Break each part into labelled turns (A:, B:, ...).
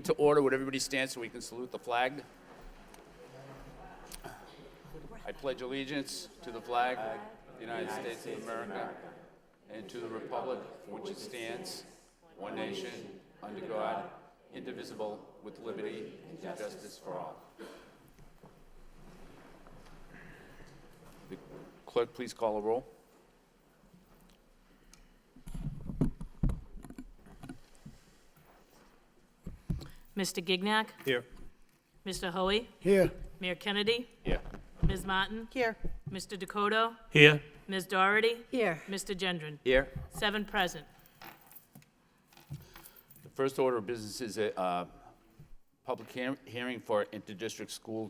A: To order, would everybody stand so we can salute the flag? I pledge allegiance to the flag of the United States of America and to the republic for which it stands, one nation, under God, indivisible, with liberty and justice for all. The clerk, please call a roll.
B: Mr. Gignac?
C: Here.
B: Mr. Hoey?
C: Here.
B: Mayor Kennedy?
A: Here.
B: Ms. Martin?
D: Here.
B: Mr. Dakota?
C: Here.
B: Ms. Doherty?
D: Here.
B: Mr. Gendron?
A: Here.
B: 7 present.
A: The first order of business is a public hearing for interdistrict school,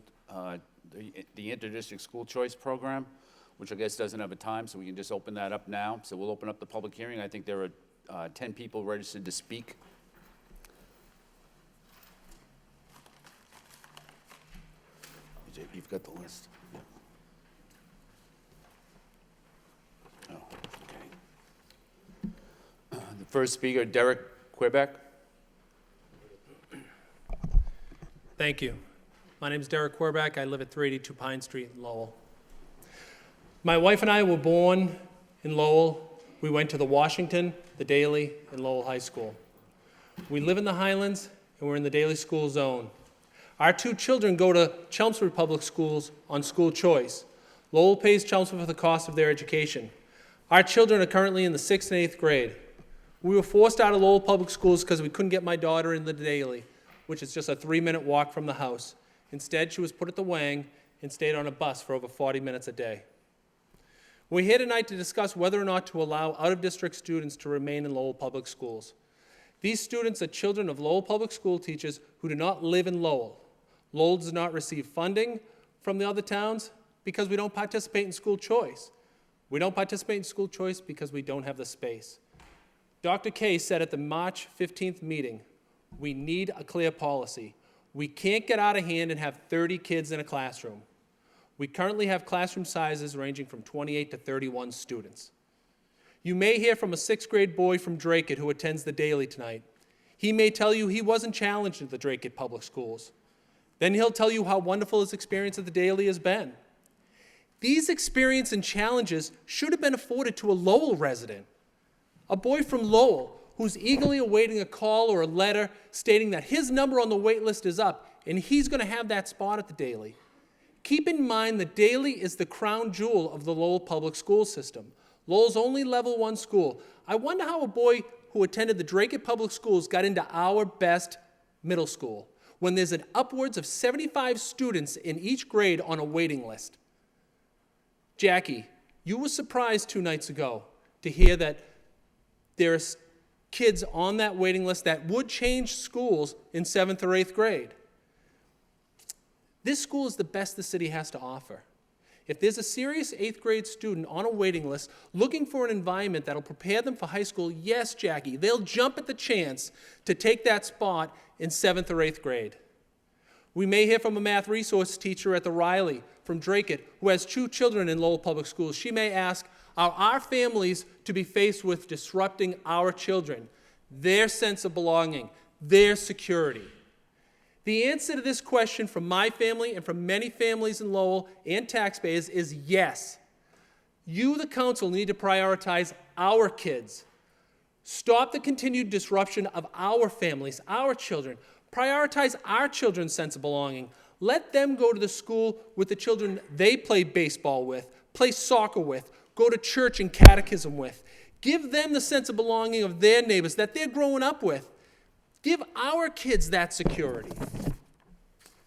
A: the interdistrict school choice program, which I guess doesn't have a time, so we can just open that up now. So we'll open up the public hearing. I think there are 10 people registered to speak. You've got the list. Yeah. Oh, okay. The first speaker, Derek Quebec.
C: Thank you. My name is Derek Corback. I live at 382 Pine Street in Lowell. My wife and I were born in Lowell. We went to the Washington, the Daly, and Lowell High School. We live in the Highlands, and we're in the Daly School Zone. Our 2 children go to Chelmsford Public Schools on school choice. Lowell pays Chelmsford for the cost of their education. Our children are currently in the 6th and 8th grade. We were forced out of Lowell Public Schools because we couldn't get my daughter in the Daly, which is just a 3-minute walk from the house. Instead, she was put at the Wang and stayed on a bus for over 40 minutes a day. We're here tonight to discuss whether or not to allow out-of-district students to remain in Lowell Public Schools. These students are children of Lowell Public School teachers who do not live in Lowell. Lowell does not receive funding from the other towns because we don't participate in school choice. We don't participate in school choice because we don't have the space. Dr. K said at the March 15th meeting, we need a clear policy. We can't get out of hand and have 30 kids in a classroom. We currently have classroom sizes ranging from 28 to 31 students. You may hear from a 6th grade boy from Dracut who attends the Daly tonight. He may tell you he wasn't challenged at the Dracut Public Schools. Then he'll tell you how wonderful his experience at the Daly has been. These experiences and challenges should have been afforded to a Lowell resident, a boy from Lowell who's eagerly awaiting a call or a letter stating that his number on the wait list is up and he's going to have that spot at the Daly. Keep in mind the Daly is the crown jewel of the Lowell public school system. Lowell's only level 1 school. I wonder how a boy who attended the Dracut Public Schools got into our best middle school, when there's an upwards of 75 students in each grade on a waiting list. Jackie, you were surprised 2 nights ago to hear that there are kids on that waiting list that would change schools in 7th or 8th grade. This school is the best the city has to offer. If there's a serious 8th grade student on a waiting list looking for an environment that'll prepare them for high school, yes, Jackie, they'll jump at the chance to take that spot in 7th or 8th grade. We may hear from a math resource teacher at the Riley from Dracut who has 2 children in Lowell Public Schools. She may ask, are our families to be faced with disrupting our children, their sense of belonging, their security? The answer to this question from my family and from many families in Lowell and taxpayers is yes. You, the council, need to prioritize our kids. Stop the continued disruption of our families, our children. Prioritize our children's sense of belonging. Let them go to the school with the children they play baseball with, play soccer with, go to church and catechism with. Give them the sense of belonging of their neighbors that they're growing up with. Give our kids that security.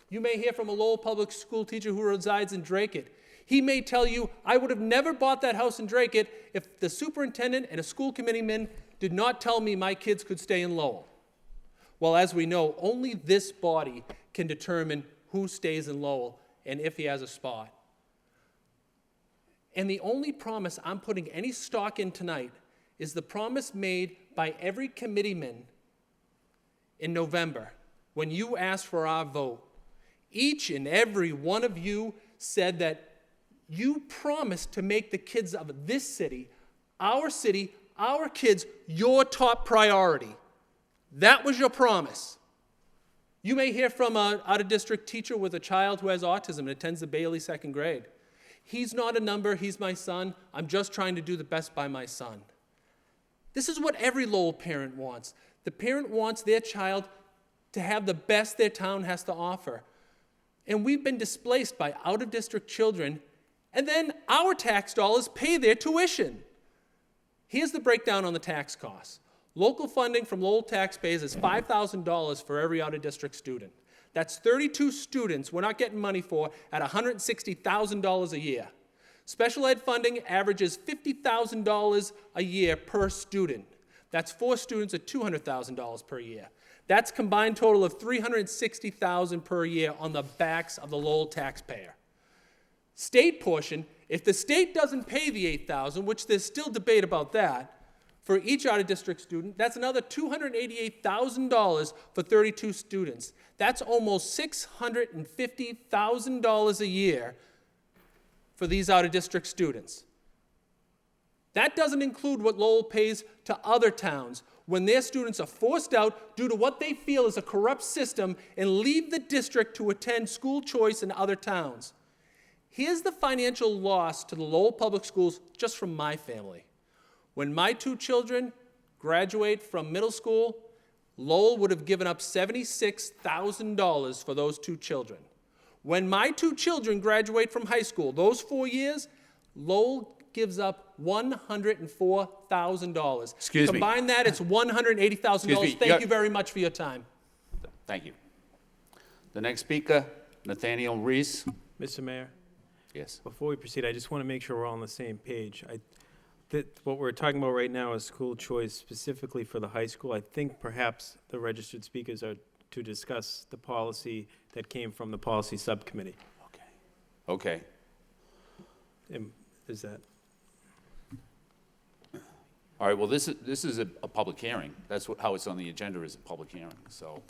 C: You may hear from a Lowell public school teacher who resides in Dracut. He may tell you, I would have never bought that house in Dracut if the superintendent and a school committeeman did not tell me my kids could stay in Lowell. Well, as we know, only this body can determine who stays in Lowell and if he has a spot. And the only promise I'm putting any stock in tonight is the promise made by every committeeman in November when you asked for our vote. Each and every one of you said that you promised to make the kids of this city, our kids, your top priority. That was your promise. You may hear from an out-of-district teacher with a child who has autism and attends the Bailey second grade. He's not a number, he's my son. I'm just trying to do the best by my son. This is what every Lowell parent wants. The parent wants their child to have the best their town has to offer. And we've been displaced by out-of-district children, and then our tax dollars pay their tuition. Here's the breakdown on the tax costs. Local funding from Lowell taxpayers is $5,000 for every out-of-district student. That's 32 students we're not getting money for at $160,000 a year. Special ed funding averages $50,000 a year per student. That's 4 students at $200,000 per year. That's a combined total of $360,000 per year on the backs of the Lowell taxpayer. State portion, if the state doesn't pay the $8,000, which there's still debate about that, for each out-of-district student, that's another $288,000 for 32 students. That's almost $650,000 a year for these out-of-district students. That doesn't include what Lowell pays to other towns when their students are forced out due to what they feel is a corrupt system and leave the district to attend school choice in other towns. Here's the financial loss to the Lowell Public Schools just from my family. When my 2 children graduate from middle school, Lowell would have given up $76,000 for those 2 children. When my 2 children graduate from high school, those 4 years, Lowell gives up $104,000.
A: Excuse me.
C: Combine that, it's $180,000. Thank you very much for your time.
A: Thank you. The next speaker, Nathaniel Reese.
D: Mr. Mayor,
A: Yes.
D: before we proceed, I just want to make sure we're all on the same page. What we're talking about right now is school choice specifically for the high school. I think perhaps the registered speakers are to discuss the policy that came from the policy subcommittee.
A: Okay.
D: Is that?
A: All right, well, this is a public hearing. That's how it's on the agenda, is a public hearing, so.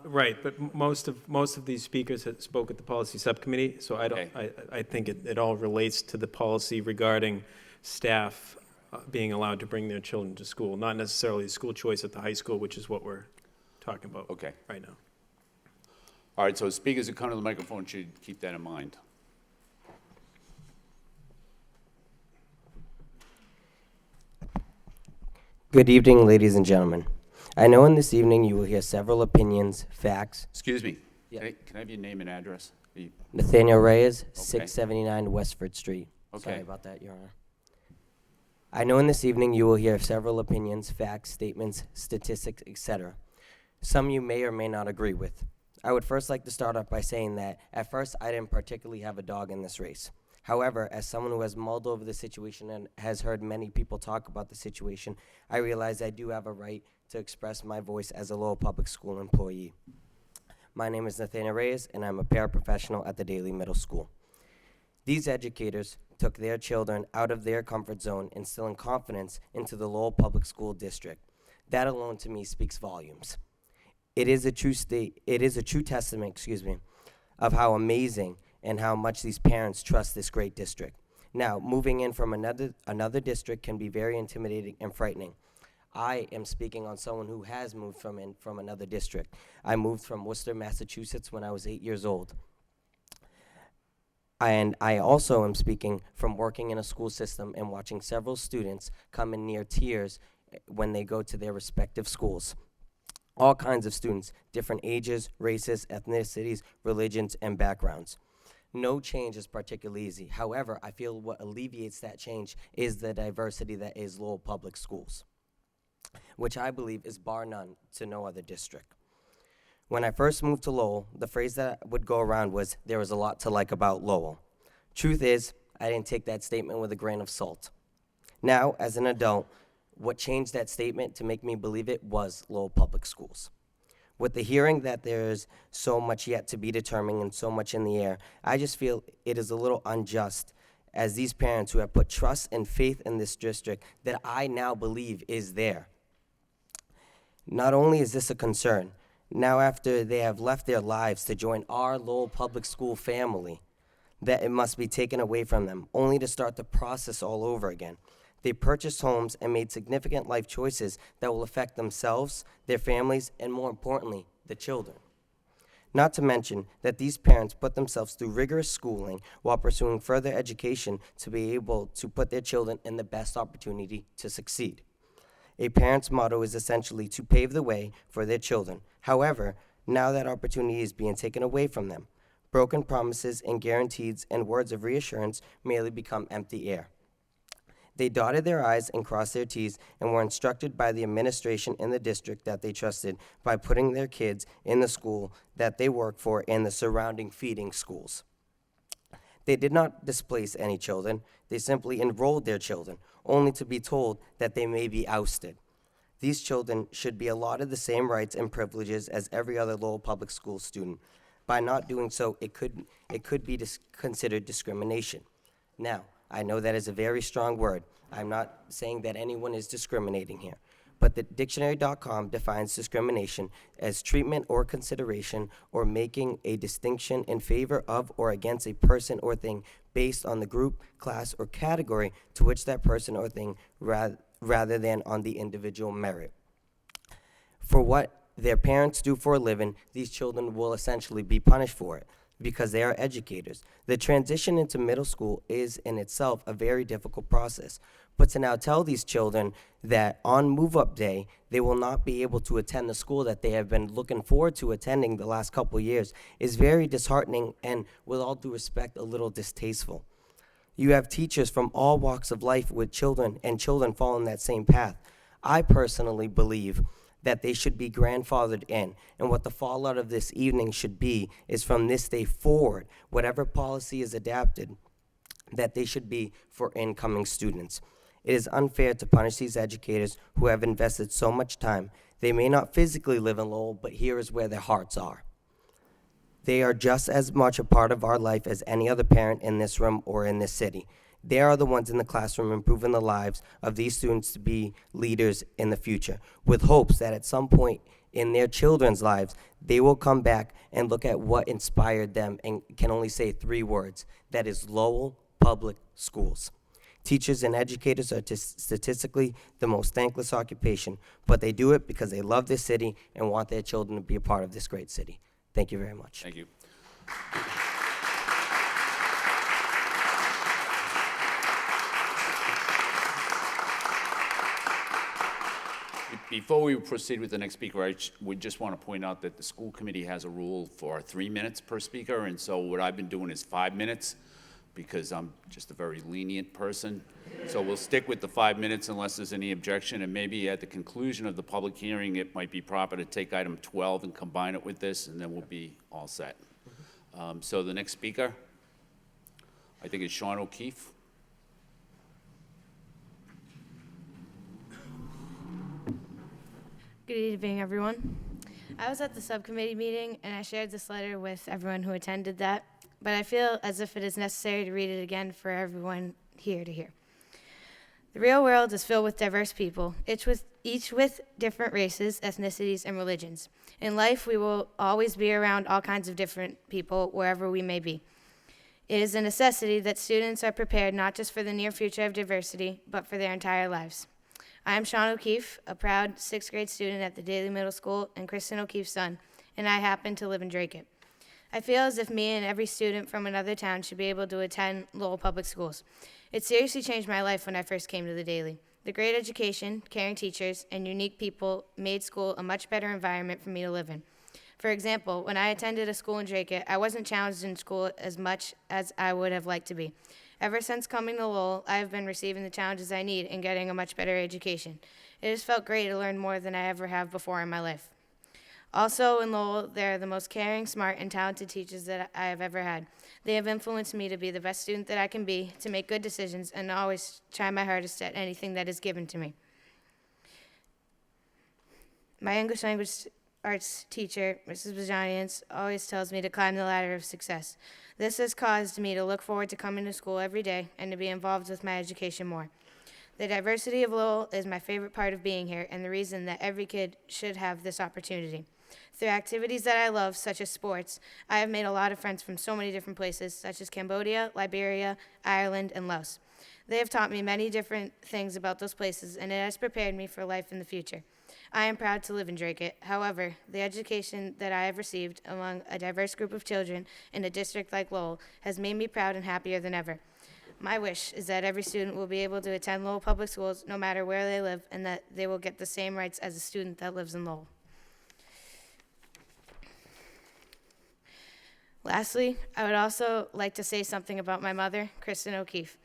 D: Right, but most of these speakers had spoke at the policy subcommittee, so
A: Okay.
D: I think it all relates to the policy regarding staff being allowed to bring their children to school, not necessarily school choice at the high school, which is what we're talking about
A: Okay.
D: right now.
A: All right, so speakers who come to the microphone should keep that in mind.
E: Good evening, ladies and gentlemen. I know in this evening you will hear several opinions, facts.
A: Excuse me.
E: Yeah.
A: Can I have your name and address?
E: Nathaniel Reyes, 679 Westford Street.
A: Okay.
E: Sorry about that, Your Honor. I know in this evening you will hear several opinions, facts, statements, statistics, etc. Some you may or may not agree with. I would first like to start off by saying that at first I didn't particularly have a dog in this race. However, as someone who has mulled over the situation and has heard many people talk about the situation, I realize I do have a right to express my voice as a Lowell Public School employee. My name is Nathaniel Reyes, and I'm a paraprofessional at the Daly Middle School. These educators took their children out of their comfort zone, instilling confidence into the Lowell Public School District. That alone to me speaks volumes. It is a true testament, of how amazing and how much these parents trust this great district. Now, moving in from another district can be very intimidating and frightening. I am speaking on someone who has moved from another district. I moved from Worcester, Massachusetts when I was 8 years old. And I also am speaking from working in a school system and watching several students come in near tears when they go to their respective schools. All kinds of students, different ages, races, ethnicities, religions, and backgrounds. No change is particularly easy. However, I feel what alleviates that change is the diversity that is Lowell Public Schools, which I believe is bar none to no other district. When I first moved to Lowell, the phrase that would go around was, there was a lot to like about Lowell. Truth is, I didn't take that statement with a grain of salt. Now, as an adult, what changed that statement to make me believe it was Lowell Public Schools. With the hearing that there's so much yet to be determined and so much in the air, I just feel it is a little unjust as these parents who have put trust and faith in this district that I now believe is there. Not only is this a concern, now after they have left their lives to join our Lowell Public School family, that it must be taken away from them, only to start the process all over again. They purchased homes and made significant life choices that will affect themselves, their families, and more importantly, the children. Not to mention that these parents put themselves through rigorous schooling while pursuing further education to be able to put their children in the best opportunity to succeed. A parent's motto is essentially to pave the way for their children. However, now that opportunity is being taken away from them. Broken promises and guarantees and words of reassurance merely become empty air. They dotted their I's and crossed their T's and were instructed by the administration in the district that they trusted by putting their kids in the school that they work for and the surrounding feeding schools. They did not displace any children. They simply enrolled their children, only to be told that they may be ousted. These children should be allotted the same rights and privileges as every other Lowell Public School student. By not doing so, it could be considered discrimination. Now, I know that is a very strong word. I'm not saying that anyone is discriminating here. But the dictionary.com defines discrimination as treatment or consideration or making a distinction in favor of or against a person or thing based on the group, class, or category to which that person or thing rather than on the individual merit. For what their parents do for a living, these children will essentially be punished for it because they are educators. The transition into middle school is in itself a very difficult process. But to now tell these children that on move-up day, they will not be able to attend the school that they have been looking forward to attending the last couple of years is very disheartening and, with all due respect, a little distasteful. You have teachers from all walks of life with children, and children following that same path. I personally believe that they should be grandfathered in. And what the fallout of this evening should be is from this day forward, whatever policy is adapted, that they should be for incoming students. It is unfair to punish these educators who have invested so much time. They may not physically live in Lowell, but here is where their hearts are. They are just as much a part of our life as any other parent in this room or in this city. They are the ones in the classroom improving the lives of these students to be leaders in the future, with hopes that at some point in their children's lives, they will come back and look at what inspired them and can only say 3 words. That is Lowell Public Schools. Teachers and educators are statistically the most thankless occupation, but they do it because they love this city and want their children to be a part of this great city. Thank you very much.
A: Thank you. Before we proceed with the next speaker, we just want to point out that the school committee has a rule for 3 minutes per speaker, and so what I've been doing is 5 minutes because I'm just a very lenient person. So we'll stick with the 5 minutes unless there's any objection, and maybe at the conclusion of the public hearing, it might be proper to take item 12 and combine it with this, and then we'll be all set. So the next speaker, I think, is Sean O'Keefe.
F: Good evening, everyone. I was at the subcommittee meeting, and I shared this letter with everyone who attended that, but I feel as if it is necessary to read it again for everyone here to hear. The real world is filled with diverse people, each with different races, ethnicities, and religions. In life, we will always be around all kinds of different people, wherever we may be. It is a necessity that students are prepared not just for the near future of diversity, but for their entire lives. I am Sean O'Keefe, a proud 6th grade student at the Daly Middle School and Kristen O'Keefe's son, and I happen to live in Dracut. I feel as if me and every student from another town should be able to attend Lowell Public Schools. It seriously changed my life when I first came to the Daly. The great education, caring teachers, and unique people made school a much better environment for me to live in. For example, when I attended a school in Dracut, I wasn't challenged in school as much as I would have liked to be. Ever since coming to Lowell, I have been receiving the challenges I need and getting a much better education. It has felt great to learn more than I ever have before in my life. Also in Lowell, there are the most caring, smart, and talented teachers that I have ever had. They have influenced me to be the best student that I can be, to make good decisions, and always try my hardest at anything that is given to me. My English language arts teacher, Mrs. Bajanians, always tells me to climb the ladder of success. This has caused me to look forward to coming to school every day and to be involved with my education more. The diversity of Lowell is my favorite part of being here and the reason that every kid should have this opportunity. Through activities that I love, such as sports, I have made a lot of friends from so many different places, such as Cambodia, Liberia, Ireland, and Laos. They have taught me many different things about those places, and it has prepared me for life in the future. I am proud to live in Dracut. However, the education that I have received among a diverse group of children in a district like Lowell has made me proud and happier than ever. My wish is that every student will be able to attend Lowell Public Schools no matter where they live, and that they will get the same rights as a student that lives in Lowell. Lastly, I would also like to say something about my mother, Kristen O'Keefe.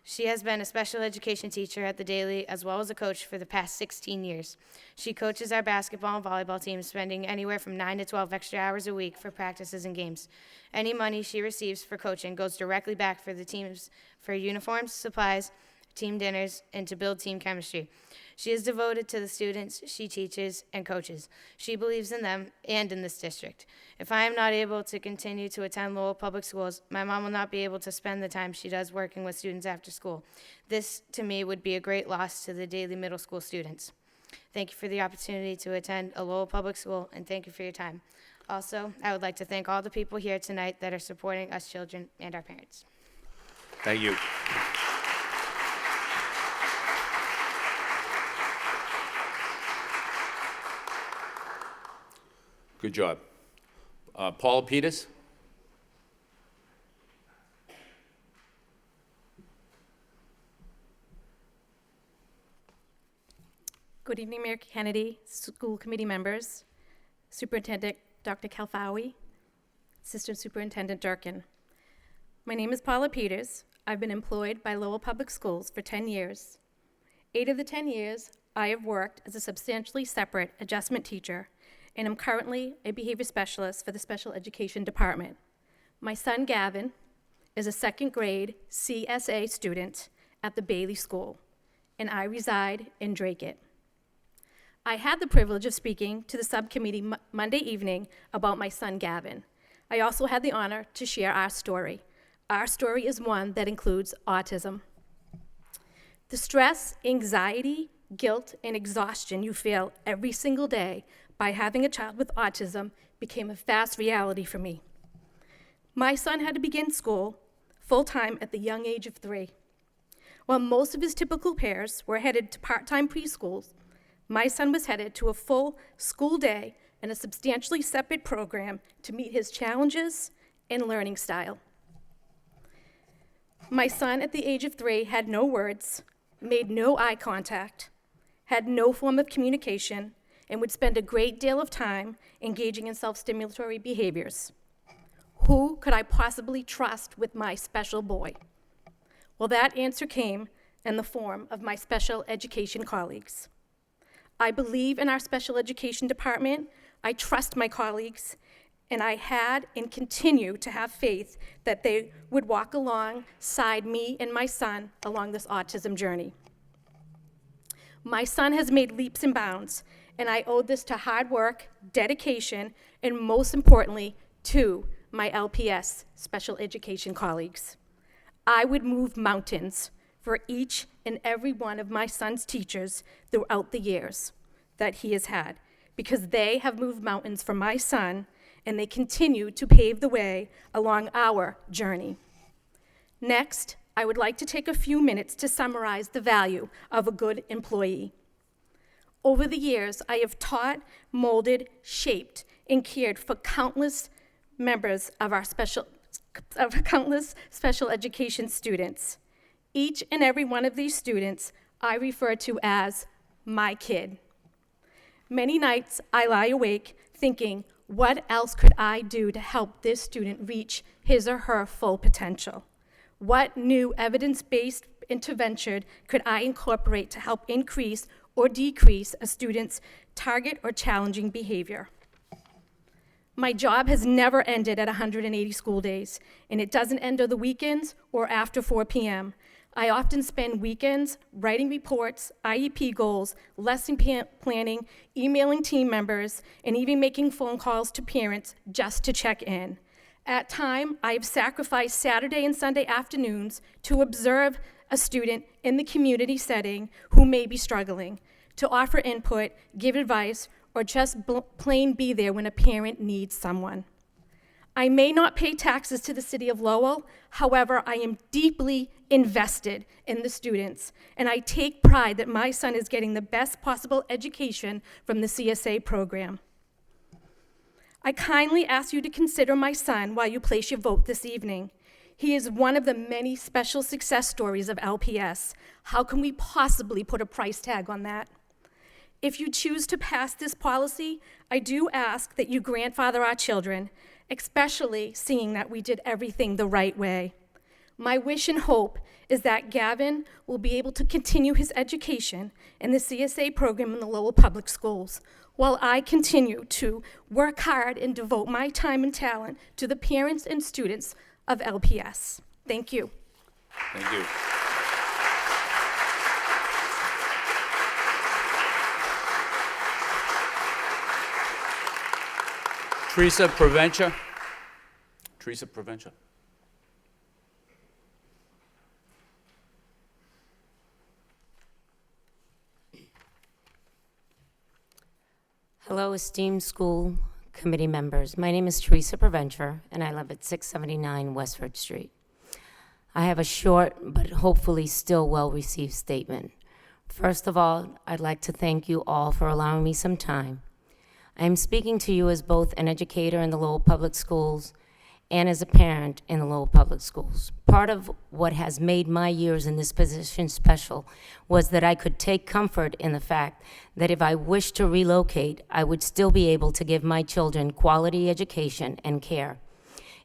F: She has been a special education teacher at the Daily as well as a coach for the past 16 years. She coaches our basketball and volleyball teams, spending anywhere from 9 to 12 extra hours a week for practices and games. Any money she receives for coaching goes directly back for the teams for uniforms, supplies, team dinners, and to build team chemistry. She is devoted to the students she teaches and coaches. She believes in them and in this district. If I am not able to continue to attend Lowell Public Schools, my mom will not be able to spend the time she does working with students after school. This, to me, would be a great loss to the Daily Middle School students. Thank you for the opportunity to attend a Lowell Public School, and thank you for your time. Also, I would like to thank all the people here tonight that are supporting us children and our parents.
A: Thank you. Good job. Paula Peters?
G: Good evening, Mayor Kennedy, school committee members, Superintendent Dr. Kalfawi, Assistant Superintendent Durkin. My name is Paula Peters. I've been employed by Lowell Public Schools for 10 years. 8 of the 10 years, I have worked as a substantially separate adjustment teacher, and am currently a behavior specialist for the special education department. My son, Gavin, is a second grade CSA student at the Bailey School, and I reside in Dracut. I had the privilege of speaking to the subcommittee Monday evening about my son, Gavin. I also had the honor to share our story. Our story is one that includes autism. The stress, anxiety, guilt, and exhaustion you feel every single day by having a child with autism became a fast reality for me. My son had to begin school full-time at the young age of 3. While most of his typical peers were headed to part-time preschools, my son was headed to a full school day and a substantially separate program to meet his challenges and learning style. My son at the age of 3 had no words, made no eye contact, had no form of communication, and would spend a great deal of time engaging in self-stimulatory behaviors. Who could I possibly trust with my special boy? Well, that answer came in the form of my special education colleagues. I believe in our special education department. I trust my colleagues, and I had and continue to have faith that they would walk alongside me and my son along this autism journey. My son has made leaps and bounds, and I owe this to hard work, dedication, and most importantly, to my LPS special education colleagues. I would move mountains for each and every one of my son's teachers throughout the years that he has had, because they have moved mountains for my son, and they continue to pave the way along our journey. Next, I would like to take a few minutes to summarize the value of a good employee. Over the years, I have taught, molded, shaped, and cared for countless members of our countless special education students. Each and every one of these students I refer to as my kid. Many nights I lie awake thinking, what else could I do to help this student reach his or her full potential? What new evidence-based intervention could I incorporate to help increase or decrease a student's target or challenging behavior? My job has never ended at 180 school days, and it doesn't end on the weekends or after 4 p.m. I often spend weekends writing reports, IEP goals, lesson planning, emailing team members, and even making phone calls to parents just to check in. At times, I have sacrificed Saturday and Sunday afternoons to observe a student in the community setting who may be struggling, to offer input, give advice, or just plain be there when a parent needs someone. I may not pay taxes to the city of Lowell, however, I am deeply invested in the students, and I take pride that my son is getting the best possible education from the CSA program. I kindly ask you to consider my son while you place your vote this evening. He is one of the many special success stories of LPS. How can we possibly put a price tag on that? If you choose to pass this policy, I do ask that you grandfather our children, especially seeing that we did everything the right way. My wish and hope is that Gavin will be able to continue his education in the CSA program in the Lowell Public Schools, while I continue to work hard and devote my time and talent to the parents and students of LPS. Thank you.
A: Thank you. Teresa Provenza. Teresa Provenza.
H: Hello, esteemed school committee members. My name is Teresa Provencher, and I live at 679 Westford Street. I have a short but hopefully still well-received statement. First of all, I'd like to thank you all for allowing me some time. I am speaking to you as both an educator in the Lowell Public Schools and as a parent in the Lowell Public Schools. Part of what has made my years in this position special was that I could take comfort in the fact that if I wished to relocate, I would still be able to give my children quality education and care.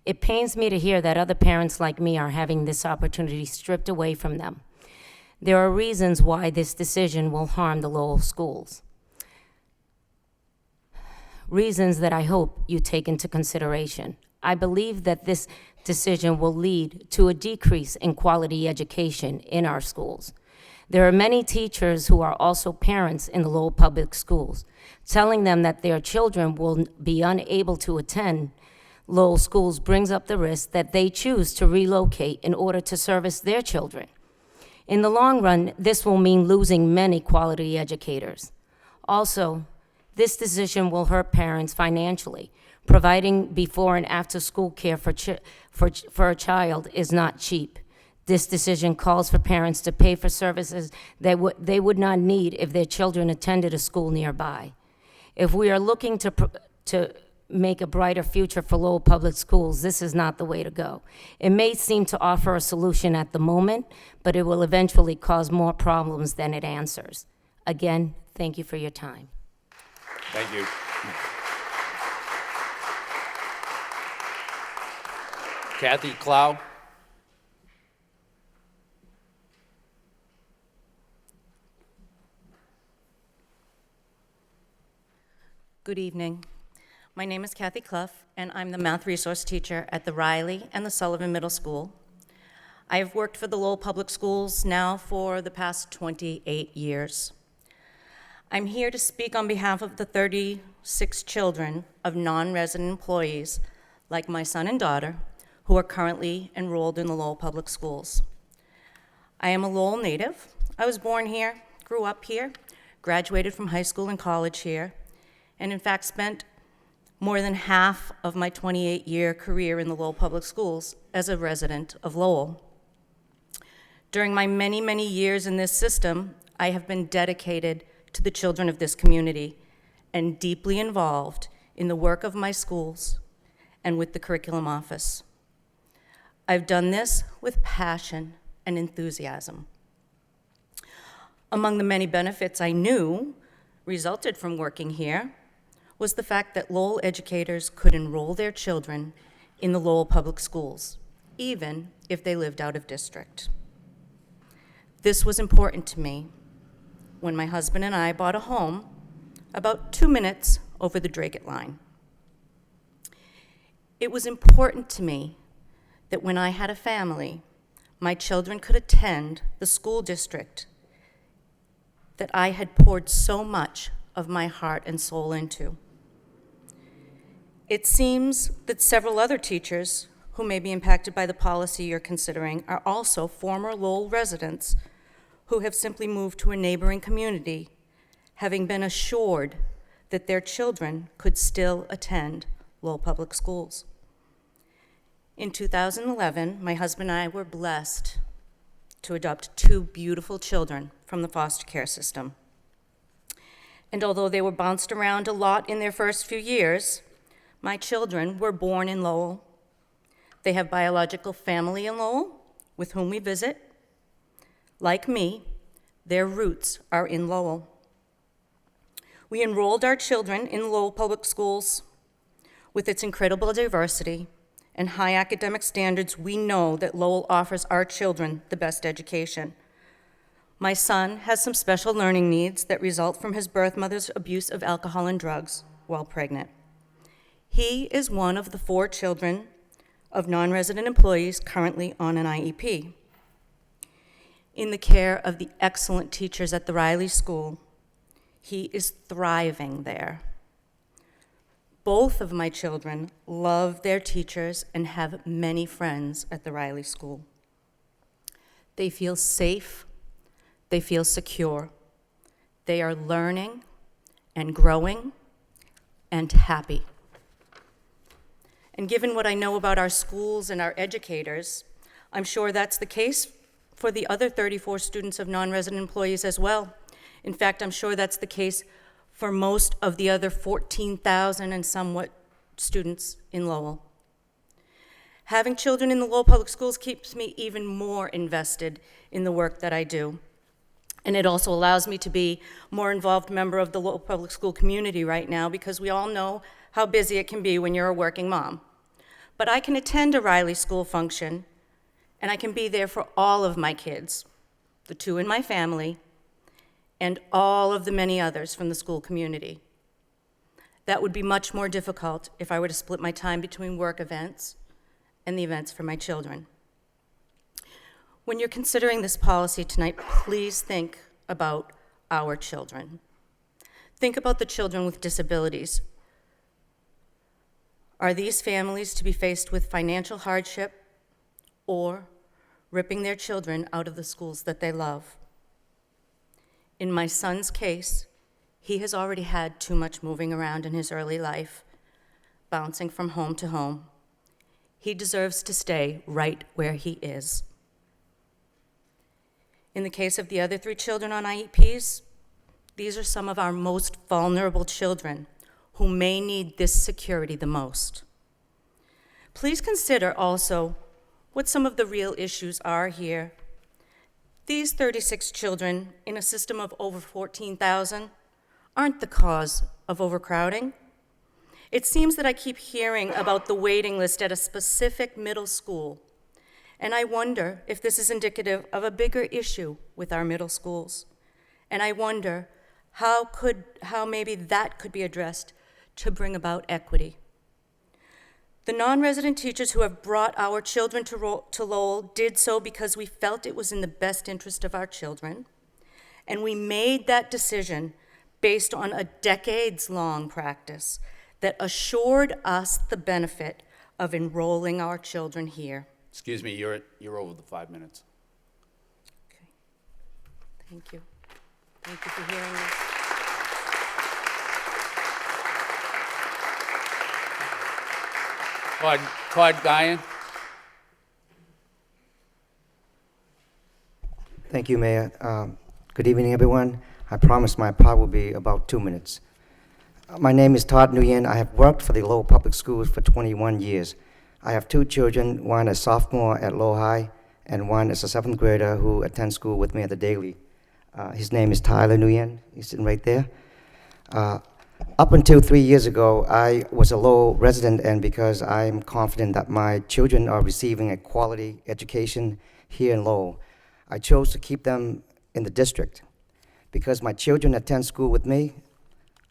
H: It pains me to hear that other parents like me are having this opportunity stripped away from them. There are reasons why this decision will harm the Lowell schools. Reasons that I hope you take into consideration. I believe that this decision will lead to a decrease in quality education in our schools. There are many teachers who are also parents in the Lowell Public Schools, telling them that their children will be unable to attend Lowell schools brings up the risk that they choose to relocate in order to service their children. In the long run, this will mean losing many quality educators. Also, this decision will hurt parents financially. Providing before and after school care for a child is not cheap. This decision calls for parents to pay for services that they would not need if their children attended a school nearby. If we are looking to make a brighter future for Lowell Public Schools, this is not the way to go. It may seem to offer a solution at the moment, but it will eventually cause more problems than it answers. Again, thank you for your time.
A: Thank you. Kathy Clow.
I: Good evening. My name is Kathy Clough, and I'm the math resource teacher at the Riley and the Sullivan Middle School. I have worked for the Lowell Public Schools now for the past 28 years. I'm here to speak on behalf of the 36 children of non-resident employees, like my son and daughter, who are currently enrolled in the Lowell Public Schools. I am a Lowell native. I was born here, grew up here, graduated from high school and college here, and in fact spent more than half of my 28-year career in the Lowell Public Schools as a resident of Lowell. During my many, many years in this system, I have been dedicated to the children of this community and deeply involved in the work of my schools and with the curriculum office. I've done this with passion and enthusiasm. Among the many benefits I knew resulted from working here was the fact that Lowell educators could enroll their children in the Lowell Public Schools, even if they lived out of district. This was important to me when my husband and I bought a home about 2 minutes over the Dragut line. It was important to me that when I had a family, my children could attend the school district that I had poured so much of my heart and soul into. It seems that several other teachers who may be impacted by the policy you're considering are also former Lowell residents who have simply moved to a neighboring community, having been assured that their children could still attend Lowell Public Schools. In 2011, my husband and I were blessed to adopt 2 beautiful children from the foster care system. And although they were bounced around a lot in their first few years, my children were born in Lowell. They have biological family in Lowell with whom we visit. Like me, their roots are in Lowell. We enrolled our children in Lowell Public Schools. With its incredible diversity and high academic standards, we know that Lowell offers our children the best education. My son has some special learning needs that result from his birth mother's abuse of alcohol and drugs while pregnant. He is one of the 4 children of non-resident employees currently on an IEP. In the care of the excellent teachers at the Riley School, he is thriving there. Both of my children love their teachers and have many friends at the Riley School. They feel safe, they feel secure. They are learning and growing and happy. And given what I know about our schools and our educators, I'm sure that's the case for the other 34 students of non-resident employees as well. In fact, I'm sure that's the case for most of the other 14,000 and somewhat students in Lowell. Having children in the Lowell Public Schools keeps me even more invested in the work that I do. And it also allows me to be a more involved member of the Lowell Public School community right now, because we all know how busy it can be when you're a working mom. But I can attend a Riley School function, and I can be there for all of my kids, the 2 in my family, and all of the many others from the school community. That would be much more difficult if I were to split my time between work events and the events for my children. When you're considering this policy tonight, please think about our children. Think about the children with disabilities. Are these families to be faced with financial hardship or ripping their children out of the schools that they love? In my son's case, he has already had too much moving around in his early life, bouncing from home to home. He deserves to stay right where he is. In the case of the other 3 children on IEPs, these are some of our most vulnerable children who may need this security the most. Please consider also what some of the real issues are here. These 36 children in a system of over 14,000 aren't the cause of overcrowding. It seems that I keep hearing about the waiting list at a specific middle school, and I wonder if this is indicative of a bigger issue with our middle schools. And I wonder how maybe that could be addressed to bring about equity. The non-resident teachers who have brought our children to Lowell did so because we felt it was in the best interest of our children, and we made that decision based on a decades-long practice that assured us the benefit of enrolling our children here.
A: Excuse me, you're over the 5 minutes.
I: Okay. Thank you. Thank you for hearing this.
A: Todd Guyan?
J: Thank you, Mayor. Good evening, everyone. I promise my part will be about 2 minutes. My name is Todd Nguyen. I have worked for the Lowell Public Schools for 21 years. I have 2 children, one a sophomore at Lowell High, and one is a 7th grader who attends school with me at the Daily. His name is Tyler Nguyen. He's sitting right there. Up until 3 years ago, I was a Lowell resident, and because I'm confident that my children are receiving a quality education here in Lowell, I chose to keep them in the district. Because my children attend school with me,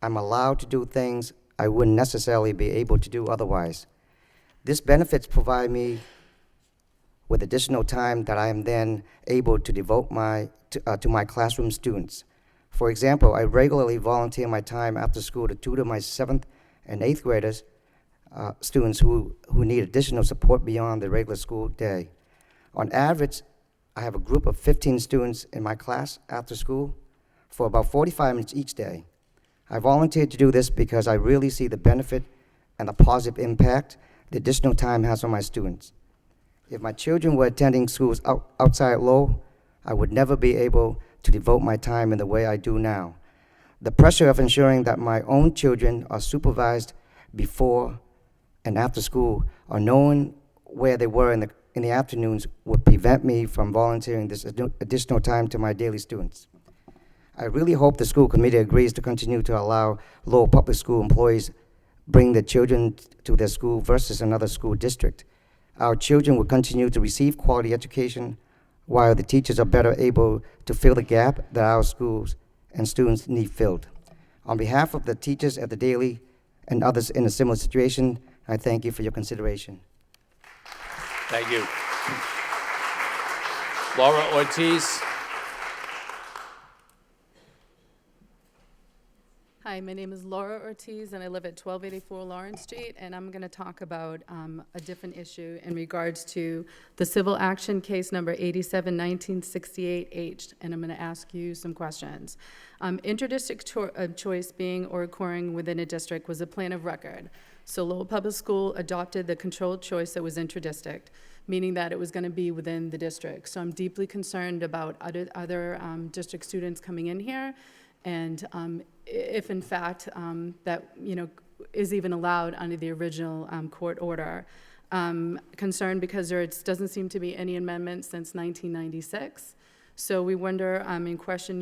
J: I'm allowed to do things I wouldn't necessarily be able to do otherwise. This benefits provide me with additional time that I am then able to devote to my classroom students. For example, I regularly volunteer my time after school to tutor my 7th and 8th graders, students who need additional support beyond the regular school day. On average, I have a group of 15 students in my class after school for about 45 minutes each day. I volunteered to do this because I really see the benefit and the positive impact the additional time has on my students. If my children were attending schools outside Lowell, I would never be able to devote my time in the way I do now. The pressure of ensuring that my own children are supervised before and after school, or knowing where they were in the afternoons, would prevent me from volunteering this additional time to my daily students. I really hope the school committee agrees to continue to allow Lowell Public School employees bring their children to their school versus another school district. Our children will continue to receive quality education while the teachers are better able to fill the gap that our schools and students need filled. On behalf of the teachers at the Daily and others in a similar situation, I thank you for your consideration.
A: Thank you. Laura Ortiz.
K: Hi, my name is Laura Ortiz, and I live at 1284 Lawrence Street, and I'm going to talk about a different issue in regards to the civil action case number 87-1968H, and I'm going to ask you some questions. Interdistrict choice being or occurring within a district was a plan of record. So Lowell Public School adopted the controlled choice that was interdistrict, meaning that it was going to be within the district. So I'm deeply concerned about other district students coming in here, and if in fact that is even allowed under the original court order. Concerned because there doesn't seem to be any amendments since 1996. So we wonder, in question,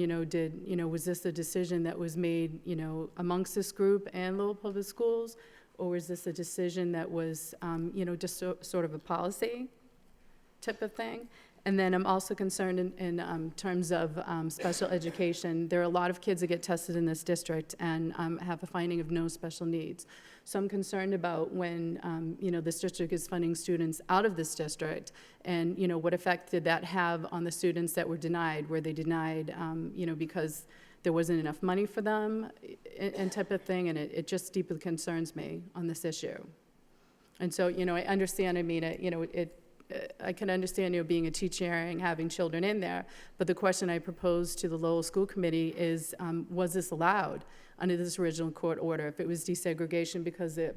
K: was this a decision that was made, amongst this group and Lowell Public Schools, or was this a decision that was, just sort of a policy type of thing? And then I'm also concerned in terms of special education. There are a lot of kids that get tested in this district and have a finding of no special needs. So I'm concerned about when, this district is funding students out of this district, and, what effect did that have on the students that were denied? Were they denied, because there wasn't enough money for them and type of thing? And it just deeply concerns me on this issue. And so, I understand, I can understand, being a teacher and having children in there, but the question I proposed to the Lowell School Committee is, was this allowed under this original court order? If it was desegregation because the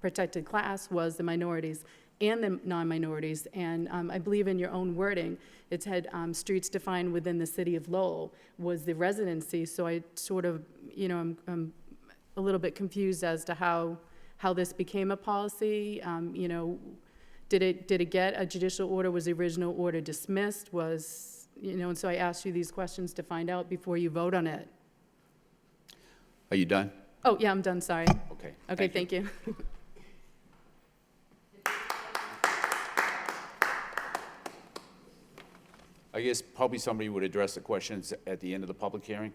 K: protected class was the minorities and the non-minorities, and I believe in your own wording, it had streets defined within the city of Lowell was the residency, so I sort of, I'm a little bit confused as to how this became a policy. Did it get a judicial order? Was the original order dismissed? And so I asked you these questions to find out before you vote on it.
A: Are you done?
K: Oh, yeah, I'm done, sorry.
A: Okay.
K: Okay, thank you.
A: I guess probably somebody would address the questions at the end of the public hearing.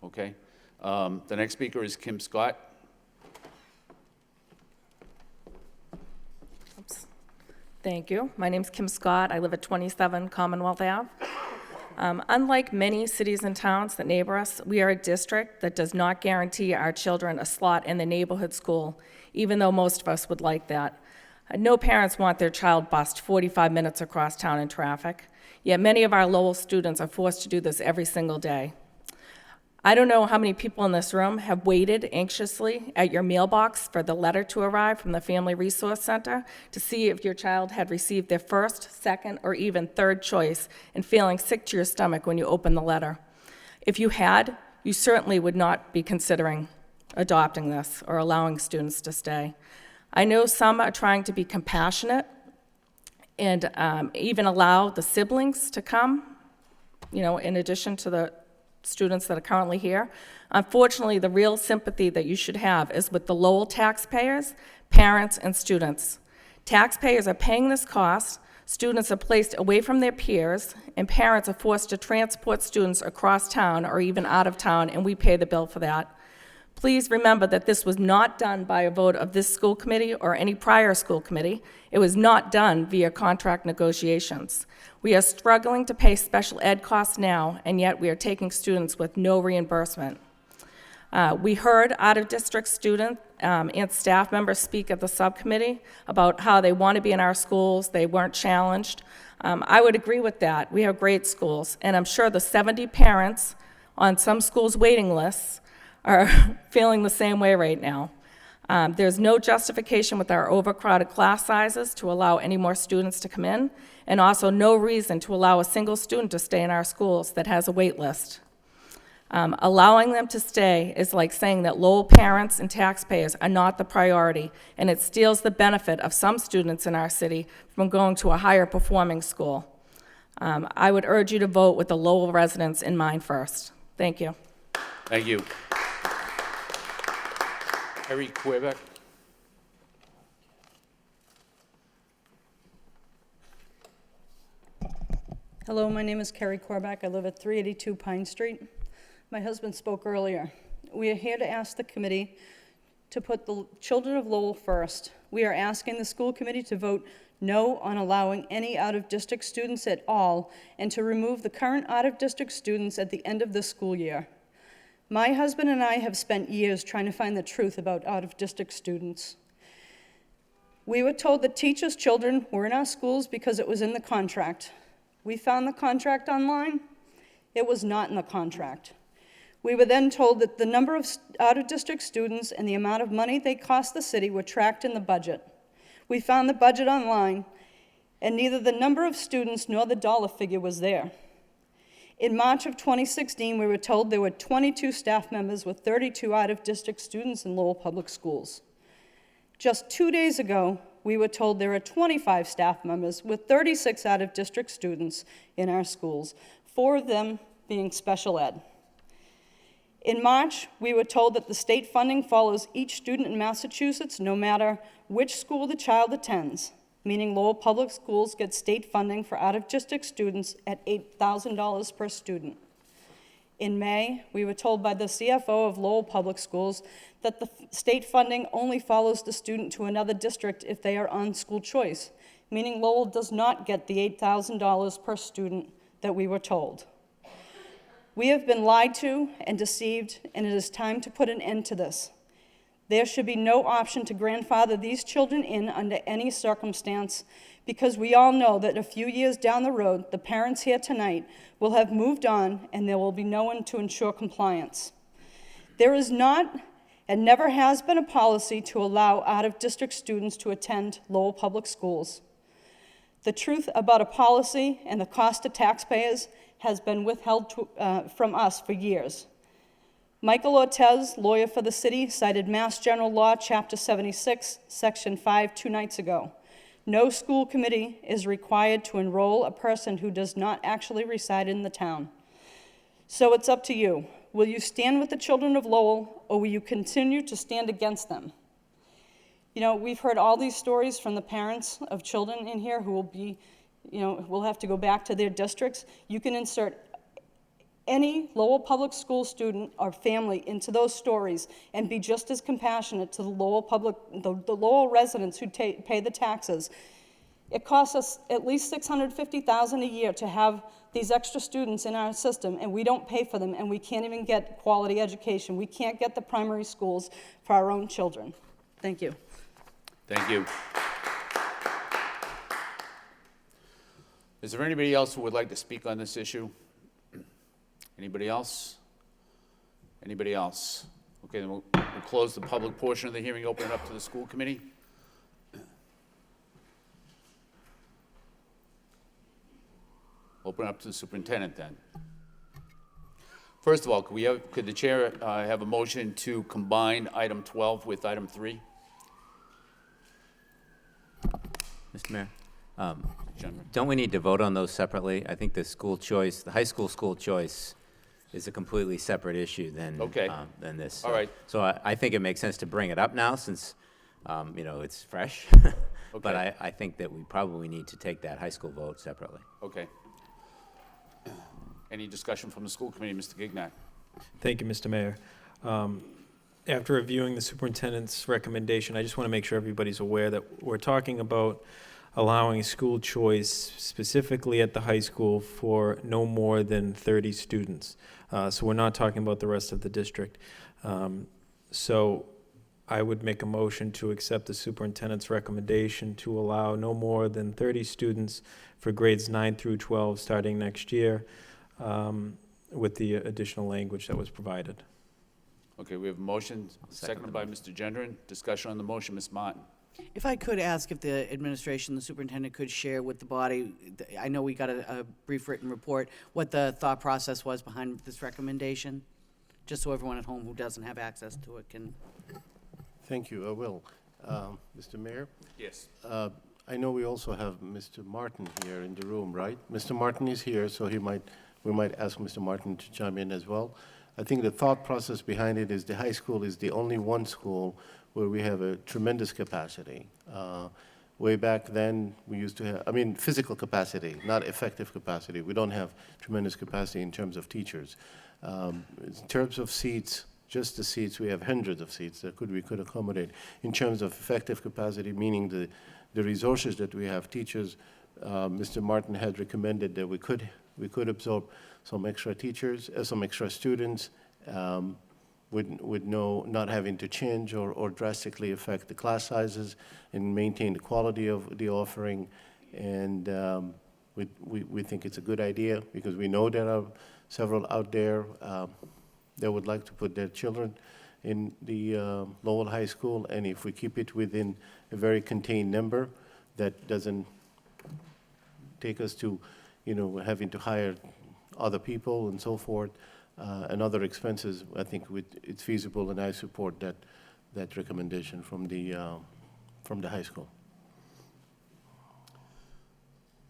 A: Okay. The next speaker is Kim Scott.
L: Thank you. My name's Kim Scott. I live at 27 Commonwealth Ave. Unlike many cities and towns that neighbor us, we are a district that does not guarantee our children a slot in the neighborhood school, even though most of us would like that. No parents want their child bused 45 minutes across town in traffic, yet many of our Lowell students are forced to do this every single day. I don't know how many people in this room have waited anxiously at your mailbox for the letter to arrive from the Family Resource Center to see if your child had received their first, second, or even third choice, and feeling sick to your stomach when you open the letter. If you had, you certainly would not be considering adopting this or allowing students to stay. I know some are trying to be compassionate and even allow the siblings to come, in addition to the students that are currently here. Unfortunately, the real sympathy that you should have is with the Lowell taxpayers, parents, and students. Taxpayers are paying this cost, students are placed away from their peers, and parents are forced to transport students across town or even out of town, and we pay the bill for that. Please remember that this was not done by a vote of this school committee or any prior school committee. It was not done via contract negotiations. We are struggling to pay special ed costs now, and yet we are taking students with no reimbursement. We heard out-of-district students and staff members speak at the subcommittee about how they want to be in our schools, they weren't challenged. I would agree with that. We have great schools, and I'm sure the 70 parents on some schools' waiting lists are feeling the same way right now. There's no justification with our overcrowded class sizes to allow any more students to come in, and also no reason to allow a single student to stay in our schools that has a wait list. Allowing them to stay is like saying that Lowell parents and taxpayers are not the priority, and it steals the benefit of some students in our city from going to a higher performing school. I would urge you to vote with the Lowell residents in mind first. Thank you.
A: Thank you. Harry Quebec.
M: Hello, my name is Carrie Corback. I live at 382 Pine Street. My husband spoke earlier. We are here to ask the committee to put the children of Lowell first. We are asking the school committee to vote no on allowing any out-of-district students at all and to remove the current out-of-district students at the end of this school year. My husband and I have spent years trying to find the truth about out-of-district students. We were told that teachers' children were in our schools because it was in the contract. We found the contract online. It was not in the contract. We were then told that the number of out-of-district students and the amount of money they cost the city were tracked in the budget. We found the budget online, and neither the number of students nor the dollar figure was there. In March of 2016, we were told there were 22 staff members with 32 out-of-district students in Lowell Public Schools. Just 2 days ago, we were told there are 25 staff members with 36 out-of-district students in our schools, 4 of them being special ed. In March, we were told that the state funding follows each student in Massachusetts no matter which school the child attends, meaning Lowell Public Schools get state funding for out-of-district students at $8,000 per student. In May, we were told by the CFO of Lowell Public Schools that the state funding only follows the student to another district if they are on school choice, meaning Lowell does not get the $8,000 per student that we were told. We have been lied to and deceived, and it is time to put an end to this. There should be no option to grandfather these children in under any circumstance, because we all know that a few years down the road, the parents here tonight will have moved on and there will be no one to ensure compliance. There is not and never has been a policy to allow out-of-district students to attend Lowell Public Schools. The truth about a policy and the cost to taxpayers has been withheld from us for years. Michael Ortez, lawyer for the city, cited Mass General Law, Chapter 76, Section 5, 2 nights ago. No school committee is required to enroll a person who does not actually reside in the town. So it's up to you. Will you stand with the children of Lowell, or will you continue to stand against them? You know, we've heard all these stories from the parents of children in here who will be, will have to go back to their districts. You can insert any Lowell Public School student or family into those stories and be just as compassionate to the Lowell residents who pay the taxes. It costs us at least $650,000 a year to have these extra students in our system, and we don't pay for them, and we can't even get quality education. We can't get the primary schools for our own children. Thank you.
A: Thank you. Is there anybody else who would like to speak on this issue? Anybody else? Anybody else? Okay, then we'll close the public portion of the hearing, open it up to the school committee. Open it up to the superintendent then. First of all, could the chair have a motion to combine item 12 with item 3?
N: Mr. Mayor, don't we need to vote on those separately? I think the high school school choice is a completely separate issue than this.
A: All right.
N: So I think it makes sense to bring it up now since, it's fresh. But I think that we probably need to take that high school vote separately.
A: Okay. Any discussion from the school committee, Mr. Gignac?
D: Thank you, Mr. Mayor. After reviewing the superintendent's recommendation, I just want to make sure everybody's aware that we're talking about allowing school choice specifically at the high school for no more than 30 students. So we're not talking about the rest of the district. So I would make a motion to accept the superintendent's recommendation to allow no more than 30 students for grades 9 through 12 starting next year, with the additional language that was provided.
A: Okay, we have a motion, seconded by Mr. Gendron. Discussion on the motion, Ms. Martin.
O: If I could ask if the administration, the superintendent could share with the body, I know we got a brief written report, what the thought process was behind this recommendation, just so everyone at home who doesn't have access to it can.
P: Thank you, I will. Mr. Mayor?
A: Yes.
P: I know we also have Mr. Martin here in the room, right? Mr. Martin is here, so we might ask Mr. Martin to chime in as well. I think the thought process behind it is the high school is the only one school where we have a tremendous capacity. Way back then, we used to have, physical capacity, not effective capacity. We don't have tremendous capacity in terms of teachers. In terms of seats, just the seats, we have hundreds of seats that we could accommodate. In terms of effective capacity, meaning the resources that we have, teachers, Mr. Martin had recommended that we could absorb some extra teachers, some extra students, with not having to change or drastically affect the class sizes and maintain the quality of the offering. And we think it's a good idea because we know there are several out there that would like to put their children in the Lowell High School. And if we keep it within a very contained number, that doesn't take us to, having to hire other people and so forth, and other expenses, I think it's feasible, and I support that recommendation from the high school.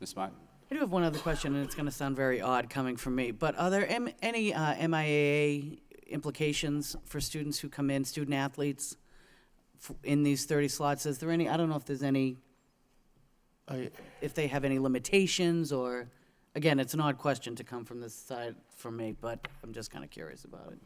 A: Ms. Martin?
O: I do have one other question, and it's going to sound very odd coming from me, but are there any MIAA implications for students who come in, student athletes, in these 30 slots? Is there any, I don't know if there's any, if they have any limitations, or, again, it's an odd question to come from this side from me, but I'm just kind of curious about it.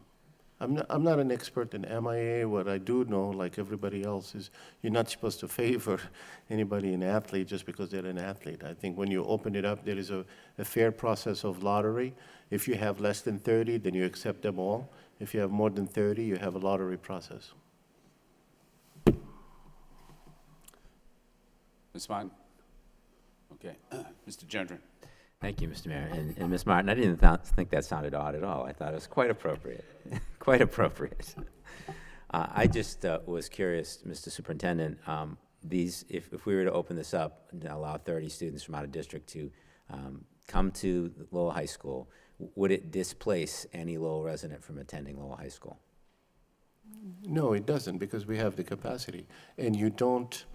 P: I'm not an expert in MIA. What I do know, like everybody else, is you're not supposed to favor anybody, an athlete, just because they're an athlete. I think when you open it up, there is a fair process of lottery. If you have less than 30, then you accept them all. If you have more than 30, you have a lottery process.
A: Ms. Martin? Okay. Mr. Gendron?
N: Thank you, Mr. Mayor. And Ms. Martin, I didn't think that sounded odd at all. I thought it was quite appropriate, quite appropriate. I just was curious, Mr. Superintendent, if we were to open this up and allow 30 students from out of district to come to Lowell High School, would it displace any Lowell resident from attending Lowell High School?
P: No, it doesn't, because we have the capacity. And you don't,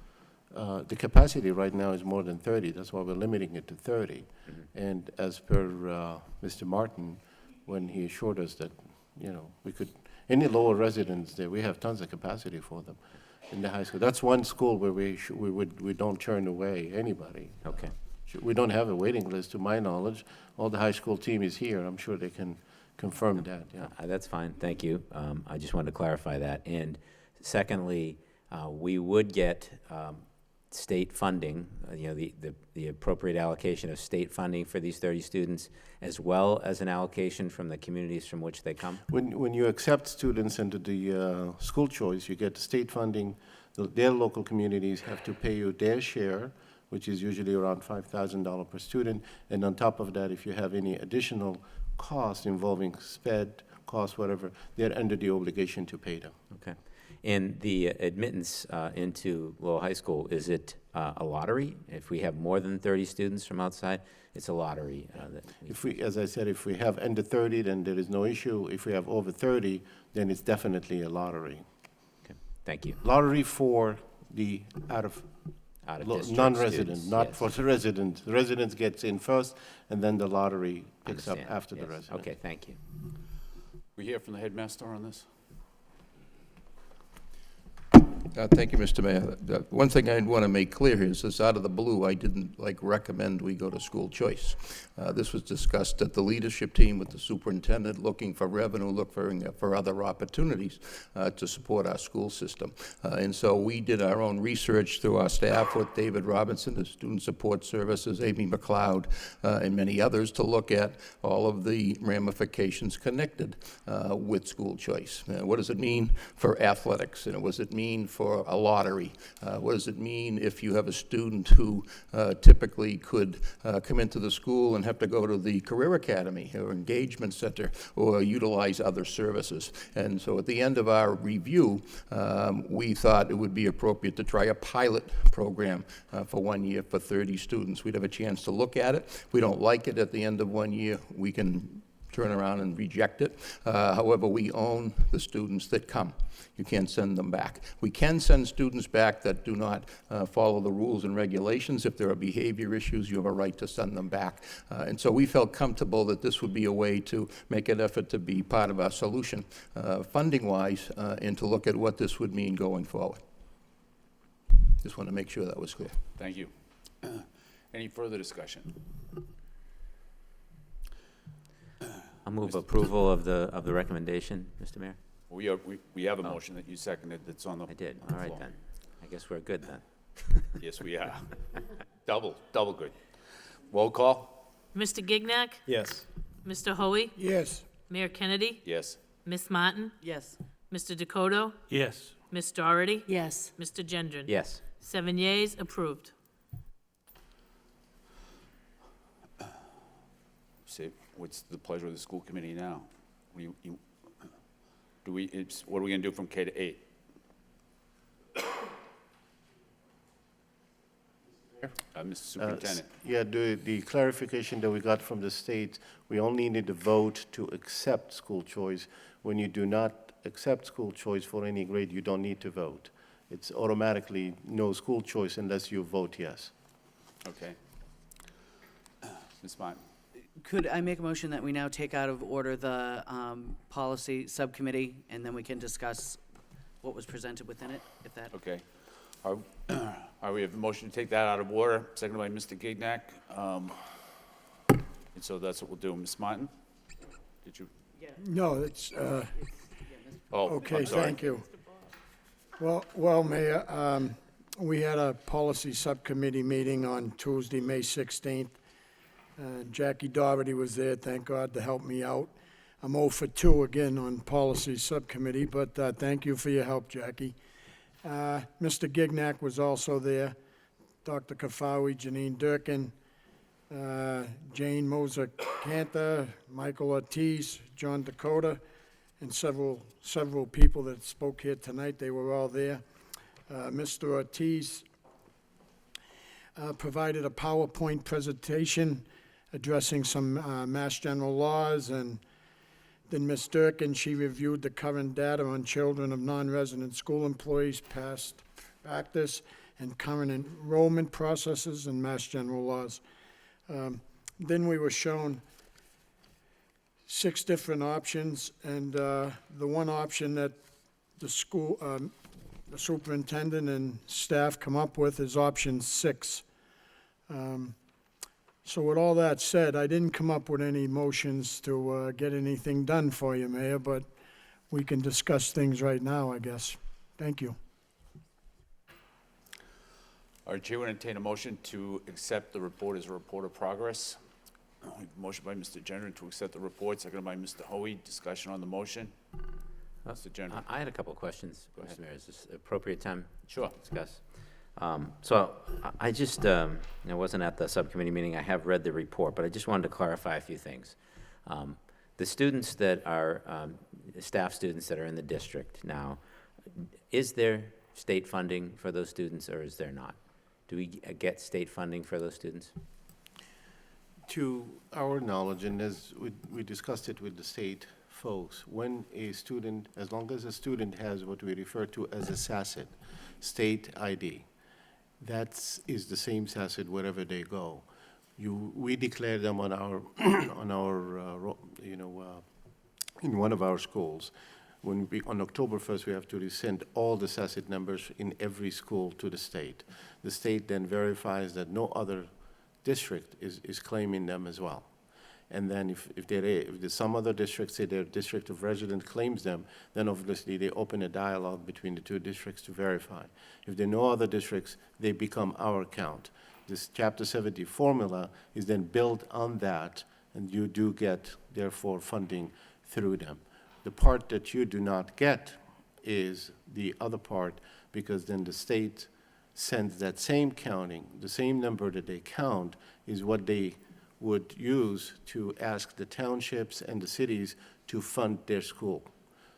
P: the capacity right now is more than 30. That's why we're limiting it to 30. Mm-hmm. And as per Mr. Martin, when he assured us that, we could, any Lowell residents there, we have tons of capacity for them in the high school. That's one school where we don't turn away anybody.
N: Okay.
P: We don't have a waiting list, to my knowledge. All the high school team is here. I'm sure they can confirm that, yeah.
N: That's fine, thank you. I just wanted to clarify that. And secondly, we would get state funding, the appropriate allocation of state funding for these 30 students, as well as an allocation from the communities from which they come?
P: When you accept students into the school choice, you get state funding. Their local communities have to pay you their share, which is usually around $5,000 per student. And on top of that, if you have any additional costs involving SPED, costs, whatever, they're under the obligation to pay them.
N: Okay. And the admittance into Lowell High School, is it a lottery? If we have more than 30 students from outside, it's a lottery.
P: As I said, if we have under 30, then there is no issue. If we have over 30, then it's definitely a lottery.
N: Okay. Thank you.
P: Lottery for the non-resident, not for the resident. The residents gets in first, and then the lottery picks up after the resident.
N: Okay, thank you.
A: We hear from the headmaster on this?
Q: Thank you, Mr. Mayor. One thing I want to make clear here is this, out of the blue, I didn't recommend we go to school choice. This was discussed at the leadership team with the superintendent, looking for revenue, for other opportunities to support our school system. And so we did our own research through our staff with David Robinson, the Student Support Services, Amy McLeod, and many others, to look at all of the ramifications connected with school choice. What does it mean for athletics? And what does it mean for a lottery? What does it mean if you have a student who typically could come into the school and have to go to the Career Academy or Engagement Center or utilize other services? And so at the end of our review, we thought it would be appropriate to try a pilot program for 1 year for 30 students. We'd have a chance to look at it. If we don't like it at the end of 1 year, we can turn around and reject it. However, we own the students that come. You can't send them back. We can send students back that do not follow the rules and regulations. If there are behavior issues, you have a right to send them back. And so we felt comfortable that this would be a way to make an effort to be part of our solution, funding-wise, and to look at what this would mean going forward. Just want to make sure that was clear.
A: Thank you. Any further discussion?
N: I'll move approval of the recommendation, Mr. Mayor.
A: We have a motion that you seconded that's on the
N: I did. All right,
A: floor.
N: then. I guess we're good, then.
A: Yes, we are. Double good. Roll call?
B: Mr. Gignac?
D: Yes.
B: Mr. Hoey?
Q: Yes.
B: Mayor Kennedy?
A: Yes.
B: Miss Martin?
O: Yes.
B: Mr. Dakota?
D: Yes.
B: Miss Doherty?
O: Yes.
B: Mr. Gendron?
N: Yes.
B: 7 yeas, approved.
A: Say, what's the pleasure of the school committee now? What are we gonna do from K to 8? Mr. Superintendent.
P: Yeah, the clarification that we got from the state, we only need to vote to accept school choice. When you do not accept school choice for any grade, you don't need to vote. It's automatically no school choice unless you vote yes.
A: Okay. Ms. Martin?
O: Could I make a motion that we now take out of order the policy subcommittee, and then we can discuss what was presented within it, if that?
A: Okay. We have a motion to take that out of order, seconded by Mr. Gignac. And so that's what we'll do. Ms. Martin? Did you?
R: No, it's,
A: Oh,
R: okay,
A: I'm sorry.
R: thank you. Well, Mayor, we had a policy subcommittee meeting on Tuesday, May 16th. Jackie Doherty was there, thank God, to help me out. I'm 0 for 2 again on policy subcommittee, but thank you for your help, Jackie. Mr. Gignac was also there, Dr. Kafawi, Janine Durkin, Jane Moser-Cantor, Michael Ortiz, John Dakota, and several people that spoke here tonight. They were all there. Mr. Ortiz provided a PowerPoint presentation addressing some Mass General laws, and then Ms. Durkin, she reviewed the current data on children of non-resident school employees, past practice, and current enrollment processes and Mass General laws. Then we were shown 6 different options, and the one option that the school, the superintendent and staff come up with is option 6. So with all that said, I didn't come up with any motions to get anything done for you, Mayor, but we can discuss things right now, I guess. Thank you.
A: Our chair will entertain a motion to accept the report as a report of progress. Motion by Mr. Gendron to accept the report, seconded by Mr. Hoey. Discussion on the motion. Mr. Gendron.
N: I had a couple of questions, Mr. Mayor. Is this appropriate time?
A: Sure.
N: To discuss? So I just, I wasn't at the subcommittee meeting. I have read the report, but I just wanted to clarify a few things. The students that are, staff students that are in the district now, is there state funding for those students or is there not? Do we get state funding for those students?
P: To our knowledge, and as we discussed it with the state folks, when a student, as long as a student has what we refer to as a SACID, state ID, that is the same SACID wherever they go. We declare them on our, in one of our schools. On October 1st, we have to resend all the SACID numbers in every school to the state. The state then verifies that no other district is claiming them as well. And then if there's some other districts say their district of residence claims them, then obviously they open a dialogue between the 2 districts to verify. If there are no other districts, they become our account. This Chapter 70 formula is then built on that, and you do get, therefore, funding through them. The part that you do not get is the other part because then the state sends that same counting, the same number that they count is what they would use to ask the townships and the cities to fund their school.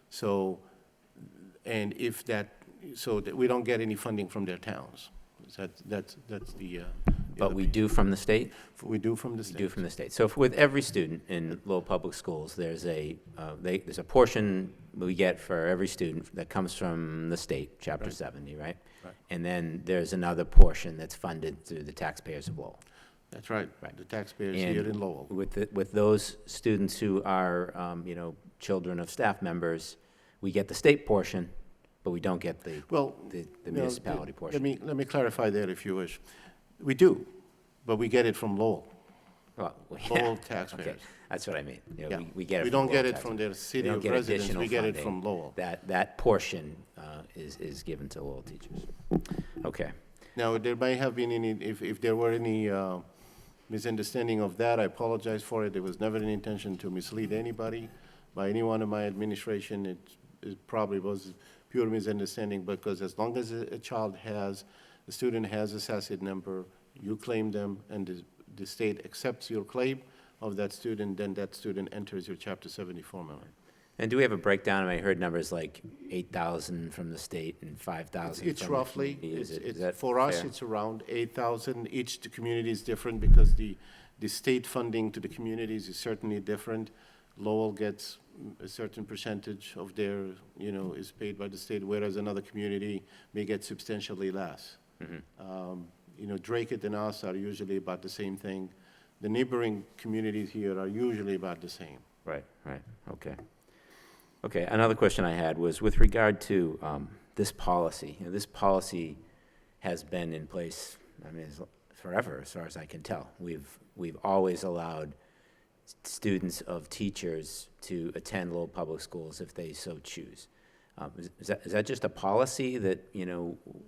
P: So, and if that, so that we don't get any funding from their towns. That's the.
N: But we do from the state?
P: We do from the state.
N: We do from the state. So with every student in Lowell Public Schools, there's a portion we get for every student that comes from the state, Chapter 70, right?
P: Right.
N: And then there's another portion that's funded through the taxpayers of Lowell.
P: That's right.
N: Right.
P: The taxpayers
N: And
P: here in Lowell.
N: with those students who are, children of staff members, we get the state portion, but we don't get the municipality portion.
P: Let me clarify that if you wish. We do, but we get it from Lowell.
N: Well,
P: Lowell
N: okay,
P: taxpayers.
N: that's what I mean.
P: Yeah.
N: We get it.
P: We
N: from
P: don't get
N: Lowell
P: it from
N: taxpayers.
P: their city
N: don't
P: of
N: get
P: residence,
N: additional
P: we get it
N: funding.
P: from Lowell.
N: That portion is given to Lowell teachers. Okay.
P: Now, there may have been any, if there were any misunderstanding of that, I apologize for it. There was never an intention to mislead anybody by anyone in my administration. It probably was pure misunderstanding, because as long as a child has, the student has a SACID number, you claim them, and the state accepts your claim of that student, then that student enters your Chapter 70 formula.
N: And do we have a breakdown? I heard numbers like 8,000 from the state and 5,000
P: It's
N: from
P: roughly,
N: the community. Is that
P: for us,
N: fair?
P: it's around 8,000. Each community is different because the state funding to the communities is certainly different. Lowell gets a certain percentage of their, is paid by the state, whereas another community may get substantially less. Dracut and us are usually about the same thing. The neighboring communities here are usually about the same.
N: Right, okay. Okay, another question I had was with regard to this policy. This policy has been in place, forever, as far as I can tell. We've always allowed students of teachers to attend Lowell Public Schools if they so choose. Is that just a policy that,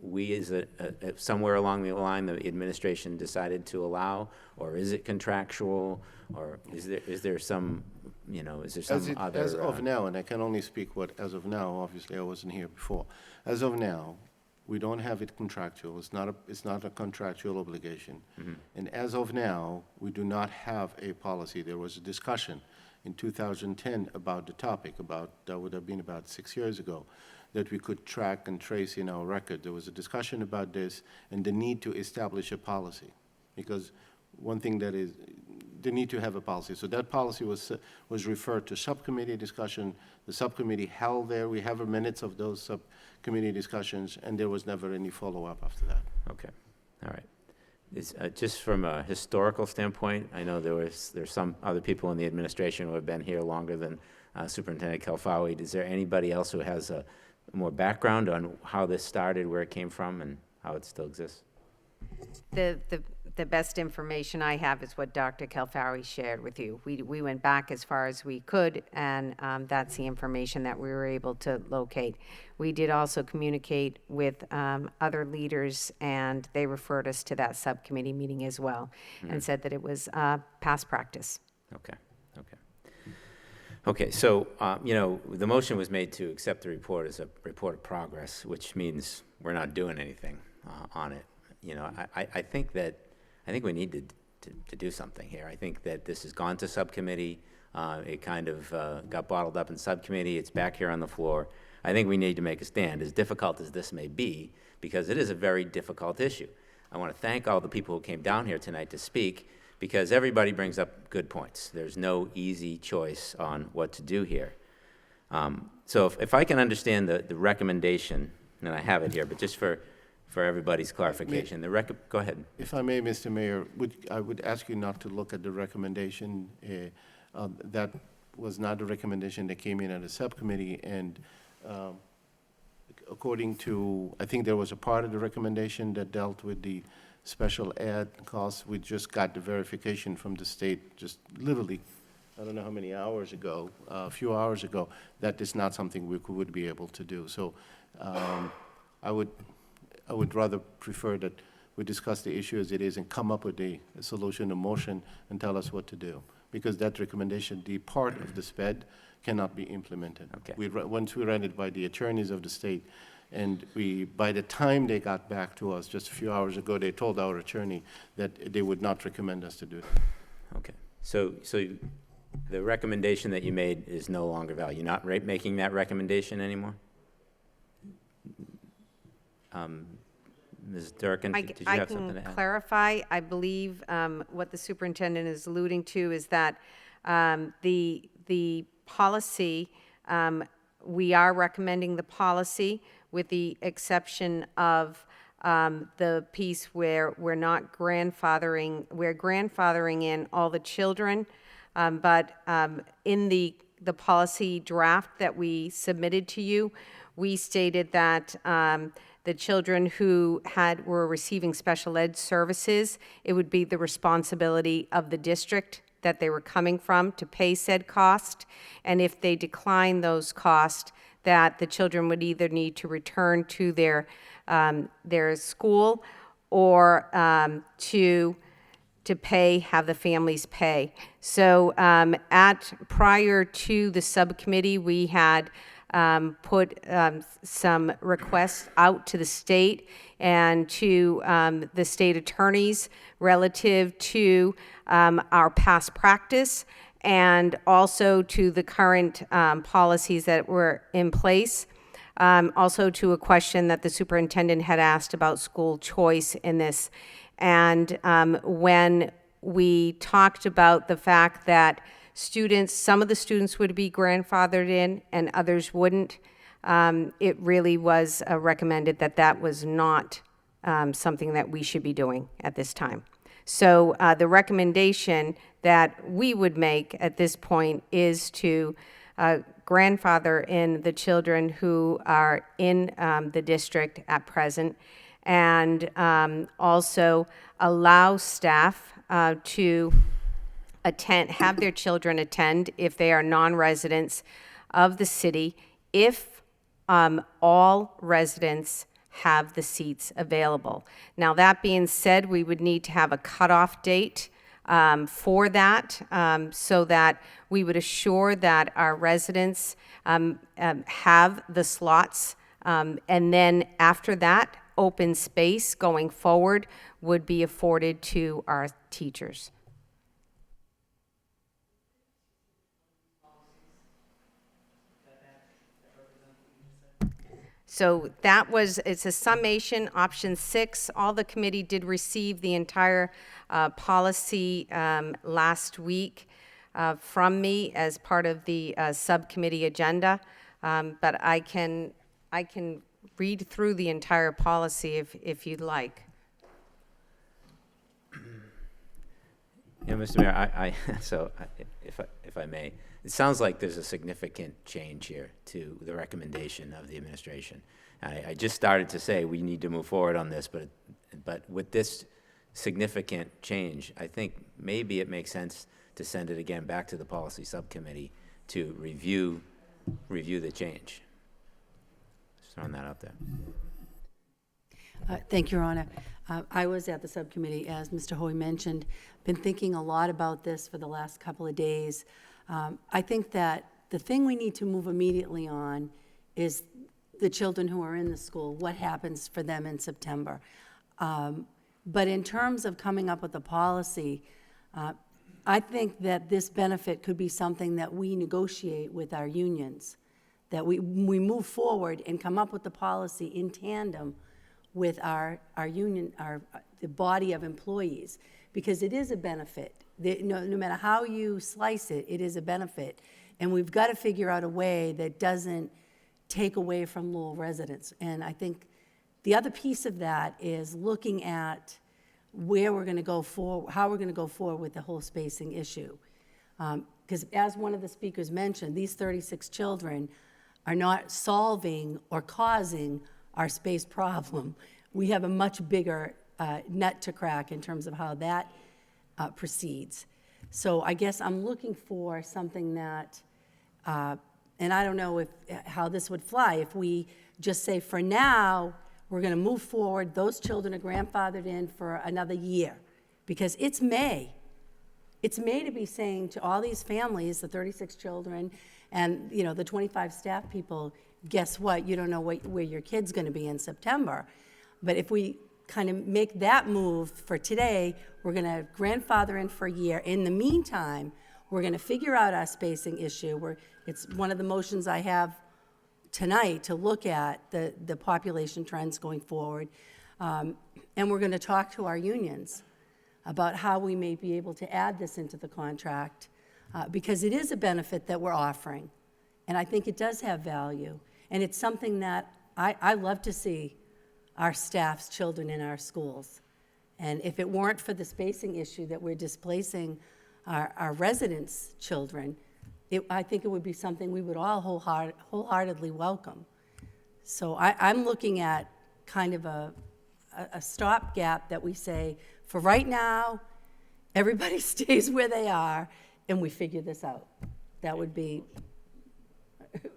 N: we as somewhere along the line, the administration decided to allow, or is it contractual, or is there some, is there some other?
P: As of now, and I can only speak as of now, obviously I wasn't here before. As of now, we don't have it contractual. It's not a contractual obligation.
N: Mm-hmm.
P: And as of now, we do not have a policy. There was a discussion in 2010 about the topic, that would have been about 6 years ago, that we could track and trace in our record. There was a discussion about this and the need to establish a policy. Because one thing that is, the need to have a policy. So that policy was referred to subcommittee discussion. The subcommittee held there. We have minutes of those subcommittee discussions, and there was never any follow-up after that.
N: Okay, all right. Just from a historical standpoint, I know there's some other people in the administration who have been here longer than Superintendent Kalfawi. Is there anybody else who has more background on how this started, where it came from, and how it still exists?
S: The best information I have is what Dr. Kalfawi shared with you. We went back as far as we could, and that's the information that we were able to locate. We did also communicate with other leaders, and they referred us to that subcommittee meeting as well, and said that it was past practice.
N: Okay, so, the motion was made to accept the report as a report of progress, which means we're not doing anything on it. I think we need to do something here. I think that this has gone to subcommittee. It kind of got bottled up in subcommittee. It's back here on the floor. I think we need to make a stand, as difficult as this may be, because it is a very difficult issue. I want to thank all the people who came down here tonight to speak, because everybody brings up good points. There's no easy choice on what to do here. So if I can understand the recommendation, and I have it here, but just for everybody's clarification, go ahead.
P: If I may, Mr. Mayor, I would ask you not to look at the recommendation. That was not the recommendation that came in at a subcommittee, and according to, I think there was a part of the recommendation that dealt with the special ed costs. We just got the verification from the state, just literally, I don't know how many hours ago, a few hours ago, that is not something we would be able to do. So I would rather prefer that we discuss the issue as it is and come up with a solution, a motion, and tell us what to do. Because that recommendation, the part of the SPED, cannot be implemented.
N: Okay.
P: Once we ran it by the attorneys of the state, And by the time they got back to us, just a few hours ago, they told our attorney that they would not recommend us to do that.
N: Okay, so the recommendation that you made is no longer valid. You're not making that recommendation anymore? Ms. Durkin, did you have something to
S: I
N: add?
S: can clarify. I believe what the superintendent is alluding to is that the policy, we are recommending the policy with the exception of the piece where we're not grandfathering, we're grandfathering in all the children, but in the policy draft that we submitted to you, we stated that the children who were receiving special ed services, it would be the responsibility of the district that they were coming from to pay said cost. And if they decline those costs, that the children would either need to return to their school or to have the families pay. So prior to the subcommittee, we had put some requests out to the state and to the state attorneys relative to our past practice and also to the current policies that were in place. Also to a question that the superintendent had asked about school choice in this. And when we talked about the fact that some of the students would be grandfathered in and others wouldn't, it really was recommended that that was not something that we should be doing at this time. So the recommendation that we would make at this point is to grandfather in the children who are in the district at present, and also allow staff to have their children attend if they are non-residents of the city, if all residents have the seats available. Now, that being said, we would need to have a cutoff date for that, so that we would assure that our residents have the slots, and then after that, open space going forward would be afforded to our teachers. So it's a summation, option 6. All the committee did receive the entire policy last week from me as part of the subcommittee agenda. But I can read through the entire policy if you'd like.
N: Yeah, Mr. Mayor, if I may, it sounds like there's a significant change here to the recommendation of the administration. I just started to say we need to move forward on this, but with this significant change, I think maybe it makes sense to send it again back to the policy subcommittee to review the change. Just throwing that out there.
T: Thank you, Your Honor. I was at the subcommittee, as Mr. Hoy mentioned, been thinking a lot about this for the last couple of days. I think that the thing we need to move immediately on is the children who are in the school, what happens for them in September. But in terms of coming up with a policy, I think that this benefit could be something that we negotiate with our unions, that we move forward and come up with the policy in tandem with our union, the body of employees, because it is a benefit. No matter how you slice it, it is a benefit. And we've got to figure out a way that doesn't take away from Lowell residents. And I think the other piece of that is looking at where we're going to go forward, how we're going to go forward with the whole spacing issue. Because as one of the speakers mentioned, these 36 children are not solving or causing our space problem. We have a much bigger nut to crack in terms of how that proceeds. So I guess I'm looking for something that, and I don't know how this would fly, if we just say for now, we're going to move forward, those children are grandfathered in for another year, because it's May. It's May to be saying to all these families, the 36 children, and the 25 staff people, guess what? You don't know where your kid's going to be in September. But if we kind of make that move for today, we're going to grandfather in for a year. In the meantime, we're going to figure out our spacing issue. It's one of the motions I have tonight to look at the population trends going forward. And we're going to talk to our unions about how we may be able to add this into the contract, because it is a benefit that we're offering. And I think it does have value. And it's something that I love to see our staff's children in our schools. And if it weren't for the spacing issue that we're displacing our residents' children, I think it would be something we would all wholeheartedly welcome. So I'm looking at kind of a stopgap that we say, for right now, everybody stays where they are, and we figure this out. That would be,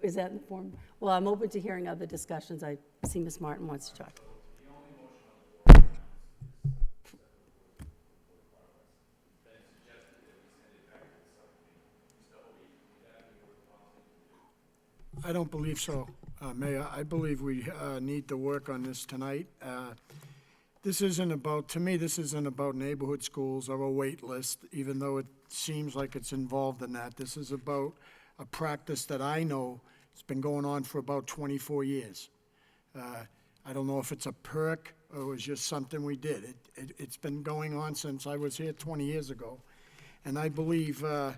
T: is that in the form? Well, I'm open to hearing other discussions. I see Ms. Martin wants to talk.
R: I don't believe so, Mayor. I believe we need to work on this tonight. This isn't about, to me, this isn't about neighborhood schools or a wait list, even though it seems like it's involved in that. This is about a practice that I know has been going on for about 24 years. I don't know if it's a perk or it was just something we did. It's been going on since I was here 20 years ago. And I believe the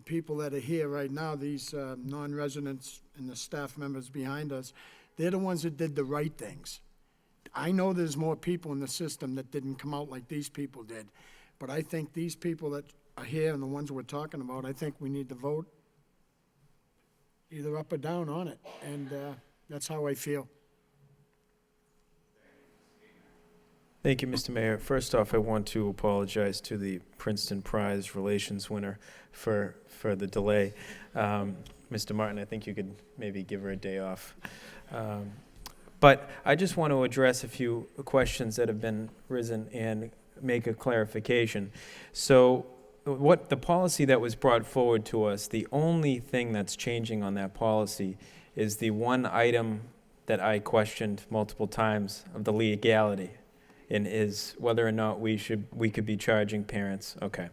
R: people that are here right now, these non-residents and the staff members behind us, they're the ones that did the right things. I know there's more people in the system that didn't come out like these people did, but I think these people that are here and the ones we're talking about, I think we need to vote either up or down on it, and that's how I feel.
D: Thank you, Mr. Mayor. First off, I want to apologize to the Princeton Prize Relations winner for the delay. Mr. Martin, I think you could maybe give her a day off. But I just want to address a few questions that have been risen and make a clarification. So what the policy that was brought forward to us, the only thing that's changing on that policy is the one item that I questioned multiple times of the legality, and is whether or not we could be charging parents. Okay.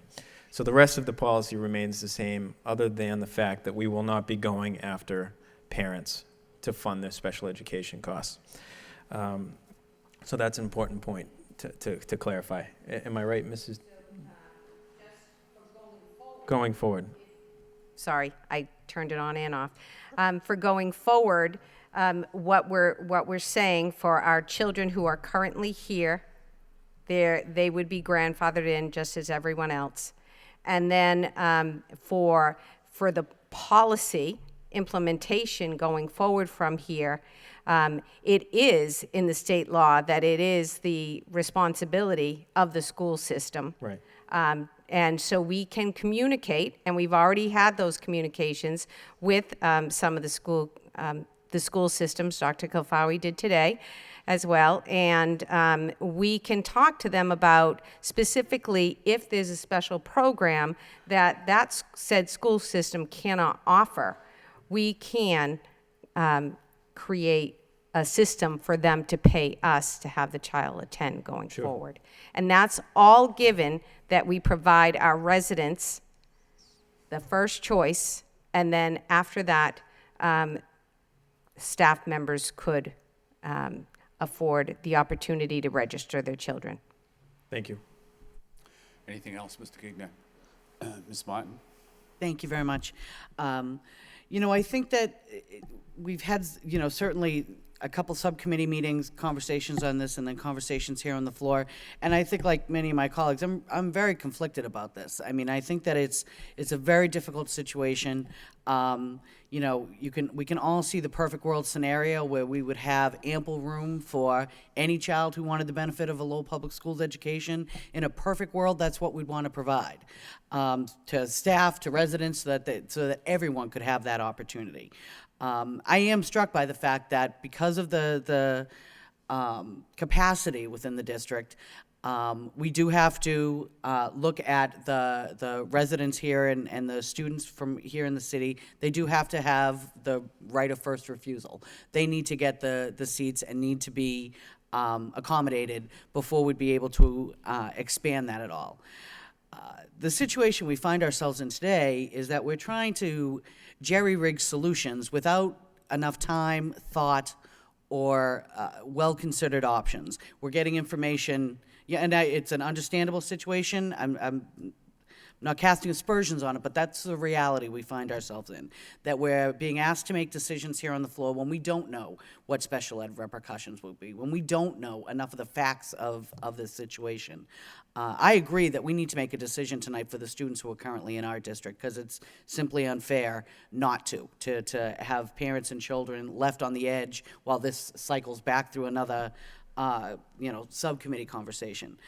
D: So the rest of the policy remains the same, other than the fact that we will not be going after parents to fund their special education costs. So that's an important point to clarify. Am I right, Mrs.? Going forward.
S: Sorry, I turned it on and off. For going forward, what we're saying for our children who are currently here, they would be grandfathered in just as everyone else. And then for the policy implementation going forward from here, it is in the state law that it is the responsibility of the school system.
D: Right.
S: And so we can communicate, and we've already had those communications with some of the school systems. Dr. Kalfawi did today as well, and we can talk to them about specifically if there's a special program that said school system cannot offer, we can create a system for them to pay us to have the child attend going forward. And that's all given that we provide our residents the first choice, and then after that, staff members could afford the opportunity to register their children.
D: Thank you.
A: Anything else, Mr. Gignan? Ms. Martin?
O: Thank you very much. You know, I think that we've had, you know, certainly a couple subcommittee meetings, conversations on this, and then conversations here on the floor. And I think, like many of my colleagues, I'm very conflicted about this. I mean, I think that it's a very difficult situation. You know, we can all see the perfect world scenario where we would have ample room for any child who wanted the benefit of a Lowell Public Schools education. In a perfect world, that's what we'd want to provide to staff, to residents, so that everyone could have that opportunity. I am struck by the fact that because of the capacity within the district, We do have to look at the residents here and the students from here in the city. They do have to have the right of first refusal. They need to get the seats and need to be accommodated before we'd be able to expand that at all. The situation we find ourselves in today is that we're trying to jerry-rig solutions without enough time, thought, or well-considered options. We're getting information, yeah, and it's an understandable situation. I'm not casting aspersions on it, but that's the reality we find ourselves in, that we're being asked to make decisions here on the floor when we don't know what special ed repercussions will be, when we don't know enough of the facts of this situation. I agree that we need to make a decision tonight for the students who are currently in our district, because it's simply unfair not to have parents and children left on the edge while this cycles back through another subcommittee conversation.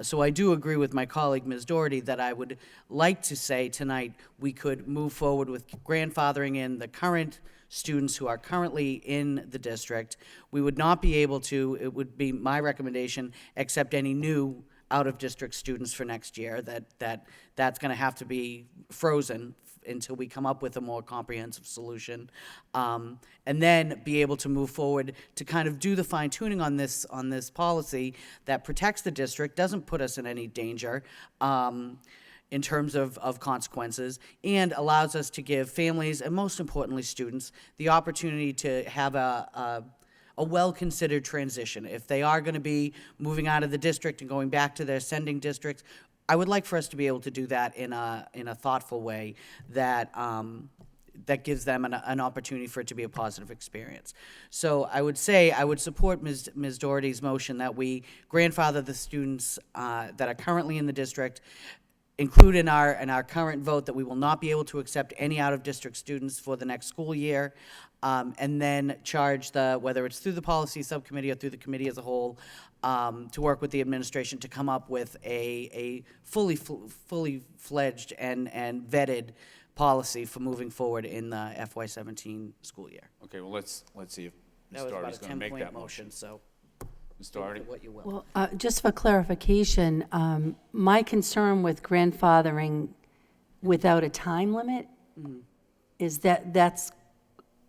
O: So I do agree with my colleague, Ms. Doherty, that I would like to say tonight we could move forward with grandfathering in the current students who are currently in the district. We would not be able to, it would be my recommendation, accept any new out-of-district students for next year. That's going to have to be frozen until we come up with a more comprehensive solution, and then be able to move forward to kind of do the fine-tuning on this policy that protects the district, doesn't put us in any danger in terms of consequences, and allows us to give families, and most importantly students, the opportunity to have a well-considered transition. If they are going to be moving out of the district and going back to their sending districts, I would like for us to be able to do that in a thoughtful way that gives them an opportunity for it to be a positive experience. So I would say I would support Ms. Doherty's motion that we grandfather the students that are currently in the district, include in our current vote that we will not be able to accept any out-of-district students for the next school year, and then charge whether it's through the policy subcommittee or through the committee as a whole, to work with the administration to come up with a fully fledged and vetted policy for moving forward in the FY17 school year.
A: Okay, well, let's see if Ms.
O: That was
A: Doherty's
O: about
A: going
O: a
A: to make
O: 10-point
A: that motion.
O: so
A: Ms.
O: do with
A: Doherty?
O: it what you will.
T: Well, just for clarification, my concern with grandfathering without a time limit is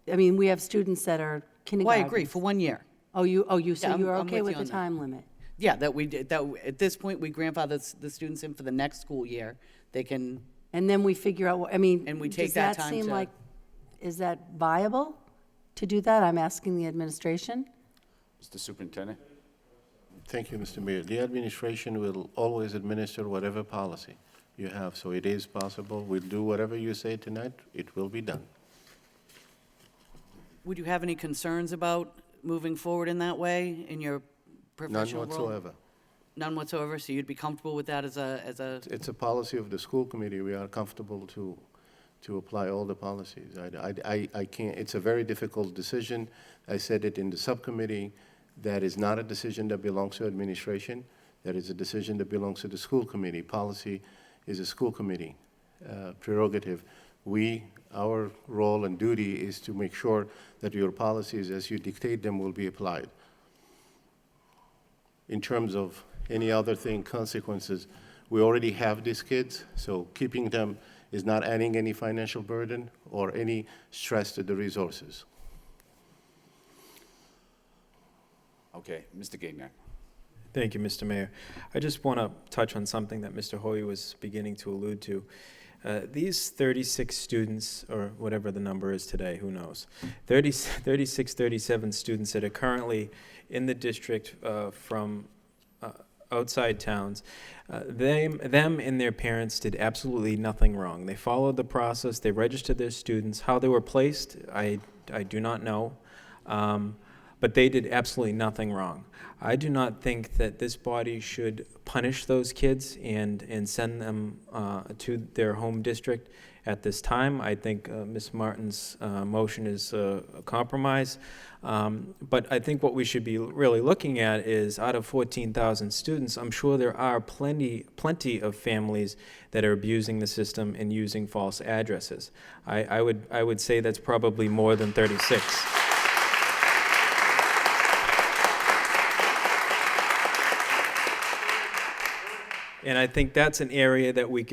T: we have students that are
O: Well, I
T: kindergarten.
O: agree, for 1 year.
T: So
O: Yeah,
T: you're
O: I'm
T: okay
O: with
T: with
O: you
T: the
O: on that.
T: time limit?
O: Yeah, at this point, we grandfather the students in for the next school year. They can,
T: And then we figure out, and
O: we take
T: does
O: that
T: that
O: time
T: seem
O: to-
T: like, is that viable to do that? I'm asking the administration.
A: Mr. Superintendent?
P: Thank you, Mr. Mayor. The administration will always administer whatever policy you have, so it is possible. We'll do whatever you say tonight, it will be done.
O: would you have any concerns about moving forward in that way in your
P: None
O: professional role?
P: whatsoever.
O: None whatsoever, so you'd be comfortable with that as a,
P: It's a policy of the school committee. We are comfortable to apply all the policies. I can't, it's a very difficult decision. I said it in the subcommittee. That is not a decision that belongs to administration. That is a decision that belongs to the school committee. Policy is a school committee prerogative. Our role and duty is to make sure that your policies, as you dictate them, will be applied. In terms of any other thing, consequences, we already have these kids, so keeping them is not adding any financial burden or any stress to the resources.
A: Okay, Mr. Gagnon.
D: Thank you, Mr. Mayor. I just want to touch on something that Mr. Hoy was beginning to allude to. These 36 students, or whatever the number is today, who knows, 36, 37 students that are currently in the district from outside towns, them and their parents did absolutely nothing wrong. They followed the process, they registered their students. How they were placed, I do not know. But they did absolutely nothing wrong. I do not think that this body should punish those kids and send them to their home district at this time. I think Ms. Martin's motion is a compromise. But I think what we should be really looking at is, out of 14,000 students, I'm sure there are plenty of families that are abusing the system and using false addresses. I would say that's probably more than 36. And I think that's an area that we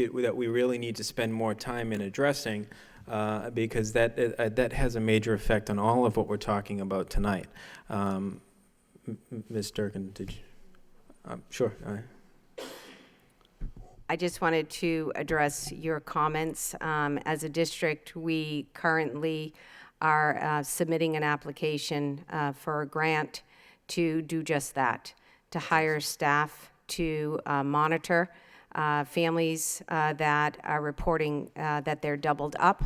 D: really need to spend more time in addressing, because that has a major effect on all of what we're talking about tonight. Ms. Durkin, did you? Sure.
S: I just wanted to address your comments. As a district, we currently are submitting an application for a grant to do just that, to hire staff to monitor families that are reporting that they're doubled up,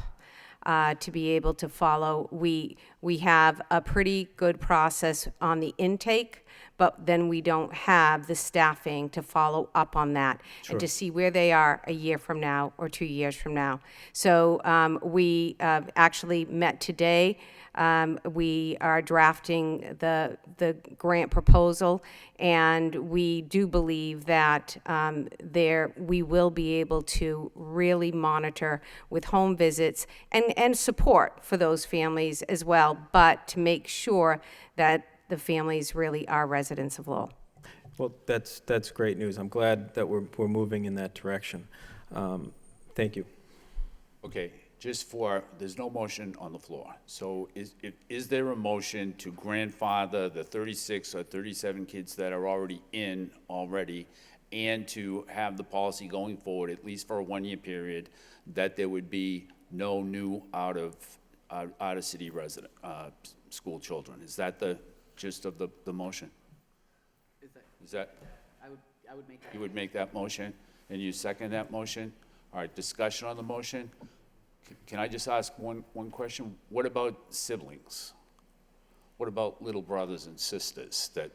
S: to be able to follow. We have a pretty good process on the intake, but then we don't have the staffing to follow up on that and to see where they are a year from now or 2 years from now. So we actually met today. We are drafting the grant proposal, and we do believe that we will be able to really monitor with home visits and support for those families as well, but to make sure that the families really are residents of Lowell.
D: Well, that's great news. I'm glad that we're moving in that direction. Thank you.
A: Okay, there's no motion on the floor. So is there a motion to grandfather the 36 or 37 kids that are already in already, and to have the policy going forward, at least for a 1-year period, that there would be no new out-of-city resident school children? Is that the gist of the motion? Is that?
O: I would make that.
A: You would make that motion, and you second that motion? All right, discussion on the motion. Can I just ask one question? What about siblings? What about little brothers and sisters that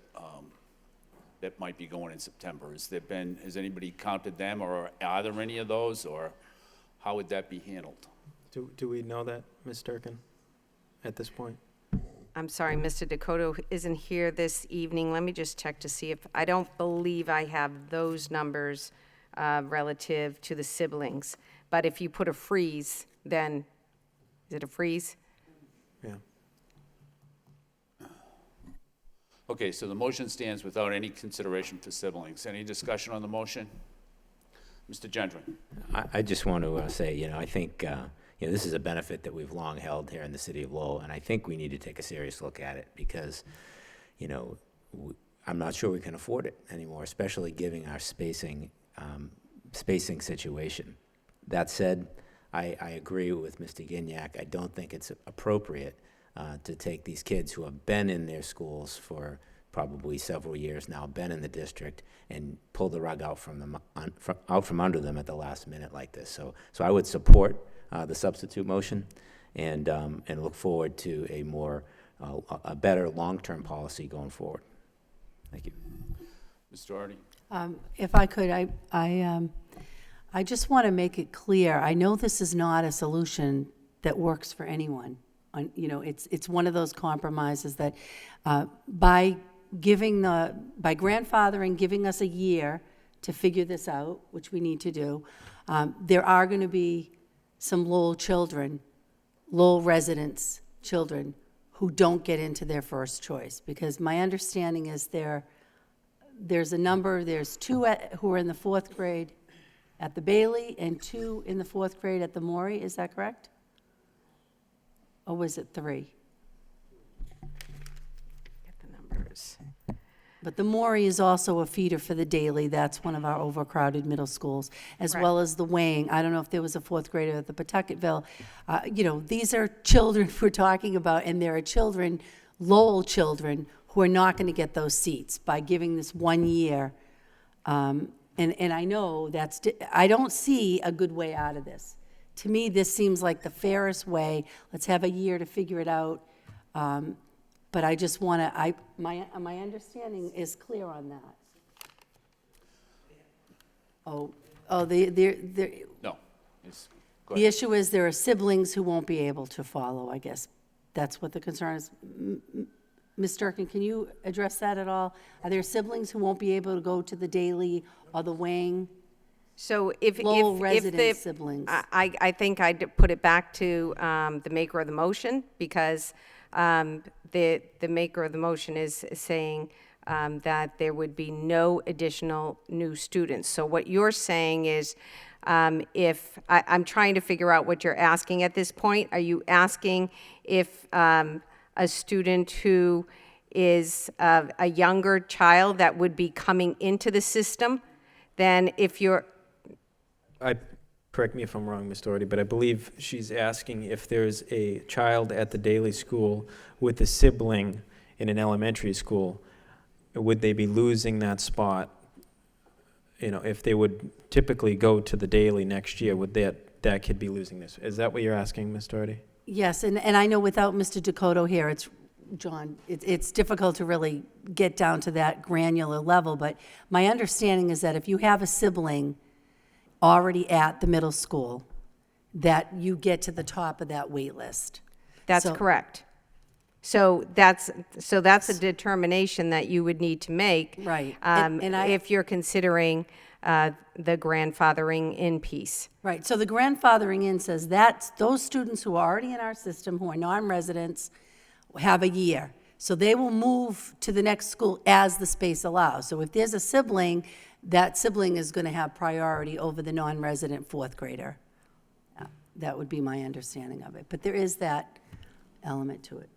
A: might be going in September? Has anybody counted them, or are there any of those, or how would that be handled?
D: Do we know that, Ms. Durkin, at this point?
S: I'm sorry, Mr. Dakota isn't here this evening. Let me just check to see if, I don't believe I have those numbers relative to the siblings. But if you put a freeze, then, is it a freeze?
D: Yeah.
A: Okay, so the motion stands without any consideration for siblings. Any discussion on the motion? Mr. Gendron.
N: I just want to say, I think this is a benefit that we've long held here in the city of Lowell, and I think we need to take a serious look at it because, I'm not sure we can afford it anymore, especially given our spacing situation. That said, I agree with Mr. Gignac. I don't think it's appropriate to take these kids who have been in their schools for probably several years now, been in the district, and pull the rug out from under them at the last minute like this. So I would support the substitute motion and look forward to a better long-term policy going forward. Thank you.
A: Mr. Doherty.
T: If I could, I just want to make it clear, I know this is not a solution that works for anyone. It's one of those compromises that by grandfathering, giving us a year to figure this out, which we need to do, there are going to be some Lowell residents' children who don't get into their first choice, because my understanding is there's two who are in the 4th grade at the Bailey and 2 in the 4th grade at the Maury. Is that correct? Or was it 3?
S: Get the numbers.
T: But the Maury is also a feeder for the Daily. That's one of our overcrowded middle schools, as well as the Wayne. I don't know if there was a 4th grader at the Pawtucketville. These are children we're talking about, and there are children, Lowell children, who are not going to get those seats by giving this 1 year. And I know I don't see a good way out of this. To me, this seems like the fairest way. Let's have a year to figure it out. But I just want to, my understanding is clear on that.
A: No. Go
T: The
A: ahead.
T: issue is there are siblings who won't be able to follow, I guess. That's what the concern is. Ms. Durkin, can you address that at all? Are there siblings who won't be able to go to the Daily or the Wang?
S: So if
T: resident
S: the
T: siblings.
S: I think I'd put it back to the maker of the motion, because the maker of the motion is saying that there would be no additional new students. So what you're saying is, I'm trying to figure out what you're asking at this point. Are you asking if a student who is a younger child that would be coming into the system, then if you're...
D: Correct me if I'm wrong, Ms. Doherty, but I believe she's asking if there's a child at the daily school with a sibling in an elementary school, would they be losing that spot? You know, if they would typically go to the daily next year, would that kid be losing this? Is that what you're asking, Ms. Doherty?
T: Yes, and I know without Mr. Dakota here, it's difficult to really get down to that granular level, but my understanding is that if you have a sibling already at the middle school, that you get to the top of that wait list.
S: That's correct. So that's a determination that you would need to make.
T: Right.
S: If you're considering the grandfathering in piece.
T: Right, so the grandfathering in says that those students who are already in our system, who are non-residents, have a year. So they will move to the next school as the space allows. So if there's a sibling, that sibling is going to have priority over the non-resident fourth grader. That would be my understanding of it. But there is that element to it.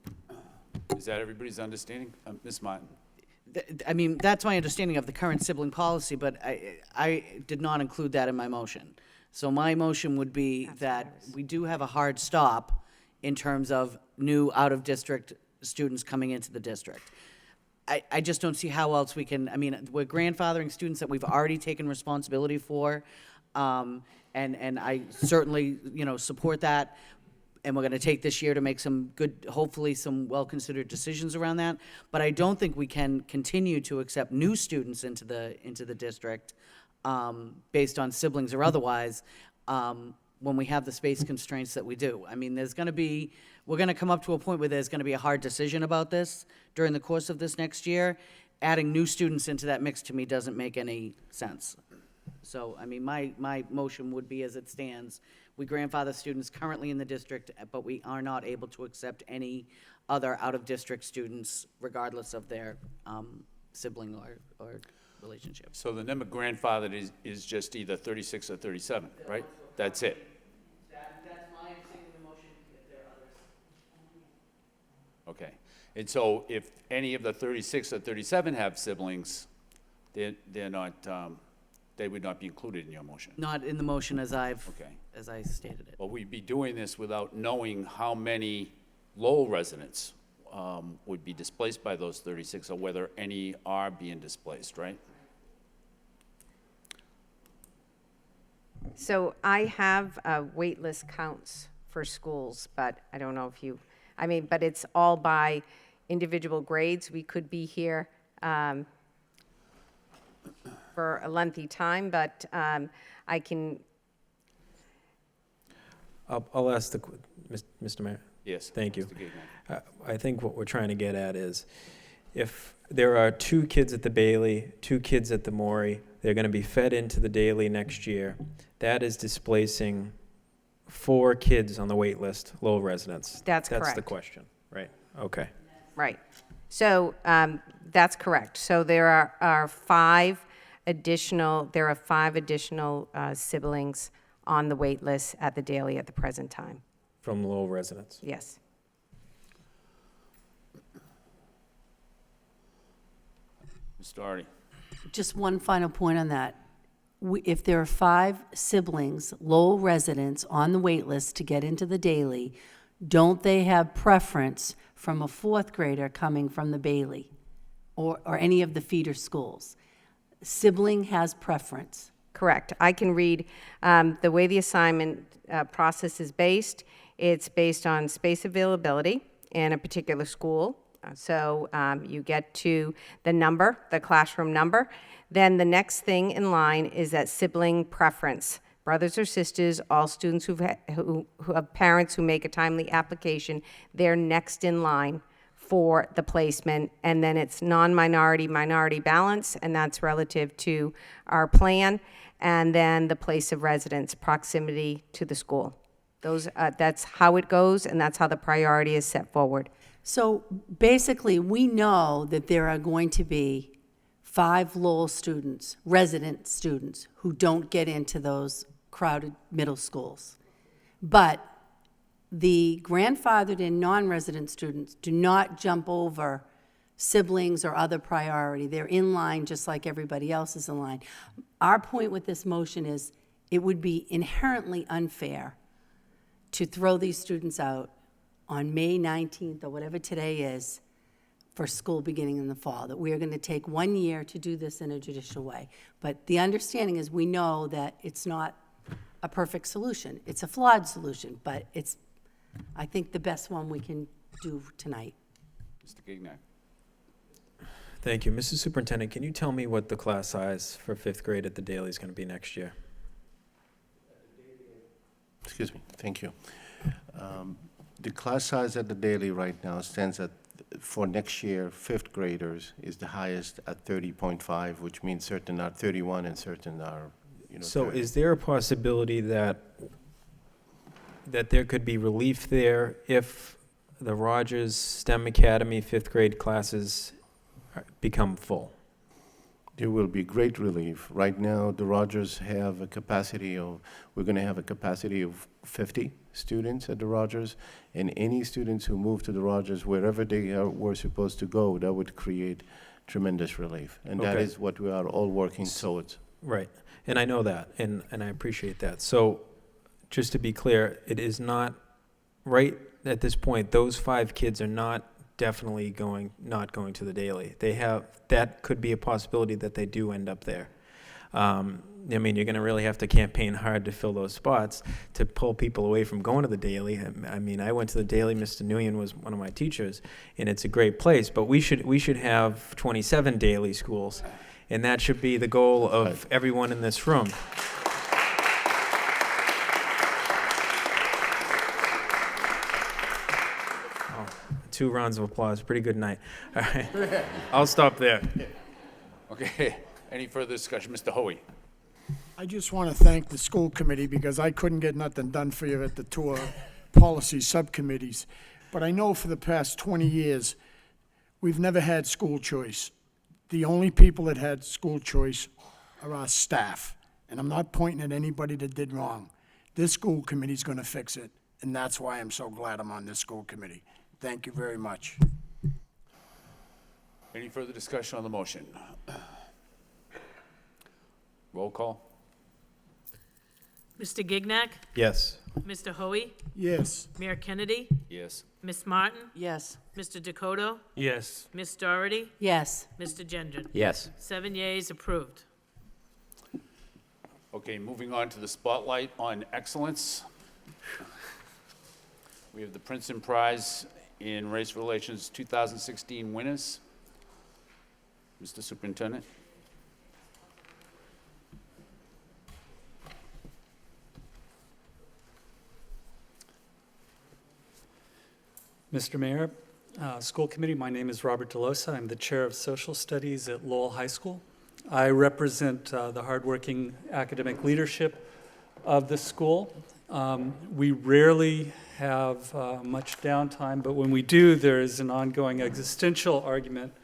A: Is that everybody's understanding? Ms. Martin?
O: I mean, that's my understanding of the current sibling policy, but I did not include that in my motion. So my motion would be that we do have a hard stop in terms of new out-of-district students coming into the district. I just don't see how else we can, I mean, we're grandfathering students that we've already taken responsibility for, and I certainly, support that, and we're going to take this year to make some good, hopefully some well-considered decisions around that, but I don't think we can continue to accept new students into the district based on siblings or otherwise, when we have the space constraints that we do. I mean, we're going to come up to a point where there's going to be a hard decision about this during the course of this next year. Adding new students into that mix to me doesn't make any sense. So, I mean, my motion would be as it stands. We grandfather students currently in the district, but we are not able to accept any other out-of-district students regardless of their sibling or relationship.
A: So the number grandfathered is just either 36 or 37, right? That's it.
O: That's my understanding of the motion, if there are others.
A: Okay. And so if any of the 36 or 37 have siblings, they're not, they would not be included in your motion?
O: Not in the motion as I stated it.
A: Well, we'd be doing this without knowing how many Lowell residents would be displaced by those 36, or whether any are being displaced, right?
S: So I have wait list counts for schools, but I don't know if but it's all by individual grades. We could be here for a lengthy time, but I can...
D: I'll ask Mr. Mayor.
A: Yes.
D: Thank you.
A: Mr. Gagnon.
D: I think what we're trying to get at is, if there are 2 kids at the Bailey, 2 kids at the Maury, they're going to be fed into the daily next year. That is displacing 4 kids on the wait list, Lowell residents.
S: That's correct.
D: That's the question, right? Okay.
S: Right. So that's correct. So there are 5 additional siblings on the wait list at the daily at the present time.
D: From Lowell residents.
S: Yes.
A: Ms. Doherty?
T: Just one final point on that. If there are 5 siblings, Lowell residents, on the wait list to get into the daily, don't they have preference from a 4th grader coming from the Bailey or any of the feeder schools? Sibling has preference.
S: Correct. I can read the way the assignment process is based. It's based on space availability in a particular school. So you get to the number, the classroom number. Then the next thing in line is that sibling preference. Brothers or sisters, all students who have parents who make a timely application, they're next in line for the placement. And then it's non-minority, minority balance, and that's relative to our plan. And then the place of residence, proximity to the school. That's how it goes, and that's how the priority is set forward.
T: So basically, we know that there are going to be 5 Lowell students, resident students, who don't get into those crowded middle schools. But the grandfathered and non-resident students do not jump over siblings or other priority. They're in line just like everybody else is in line. Our point with this motion is it would be inherently unfair to throw these students out on May 19th or whatever today is for school beginning in the fall, that we are going to take 1 year to do this in a judicial way. But the understanding is we know that it's not a perfect solution. It's a flawed solution, but it's, I think, the best one we can do tonight.
A: Mr. Gignac.
D: Thank you. Mrs. Superintendent, can you tell me what the class size for 5th grade at the Daily is going to be next year?
P: Excuse me, thank you. The class size at the Daily right now stands at, for next year, 5th graders is the highest at 30.5, which means certain are 31 and certain are,
D: So
P: 30.
D: is there a possibility that there could be relief there if the Rogers STEM Academy 5th grade classes become full?
P: There will be great relief. Right now, the Rogers have a capacity of, we're going to have a capacity of 50 students at the Rogers, and any students who move to the Rogers, wherever they were supposed to go, that would create tremendous relief. And that
D: Okay.
P: is what we are all working towards.
D: Right, and I know that, and I appreciate that. So, just to be clear, it is not, right at this point, those 5 kids are not definitely not going to the Daily. They have, that could be a possibility that they do end up there. I mean, you're going to really have to campaign hard to fill those spots to pull people away from going to the Daily. I mean, I went to the Daily. Mr. Nguyen was one of my teachers, and it's a great place. But we should have 27 Daily schools, and that should be the goal of everyone in this room. 2 rounds of applause. Pretty good night. All right. I'll stop there.
A: Okay, any further discussion? Mr. Hoey.
R: I just want to thank the school committee because I couldn't get nothing done for you at the 2 policy subcommittees. But I know for the past 20 years, we've never had school choice. The only people that had school choice are our staff. And I'm not pointing at anybody that did wrong. This school committee's going to fix it. And that's why I'm so glad I'm on this school committee. Thank you very much.
A: Any further discussion on the motion? Roll call.
B: Mr. Gignac?
D: Yes.
B: Mr. Hoey?
R: Yes.
B: Mayor Kennedy?
A: Yes.
B: Ms. Martin?
O: Yes.
B: Mr. Dakota?
C: Yes.
B: Ms. Doherty?
T: Yes.
B: Mr. Gendron?
N: Yes.
B: 7 yeas, approved.
A: Okay, moving on to the spotlight on excellence. We have the Princeton Prize in Race Relations 2016 winners. Mr. Superintendent.
U: Mr. Mayor, School Committee, my name is Robert DeLosa. I'm the Chair of Social Studies at Lowell High School. I represent the hardworking academic leadership of the school. We rarely have much downtime, but when we do, there is an ongoing existential argument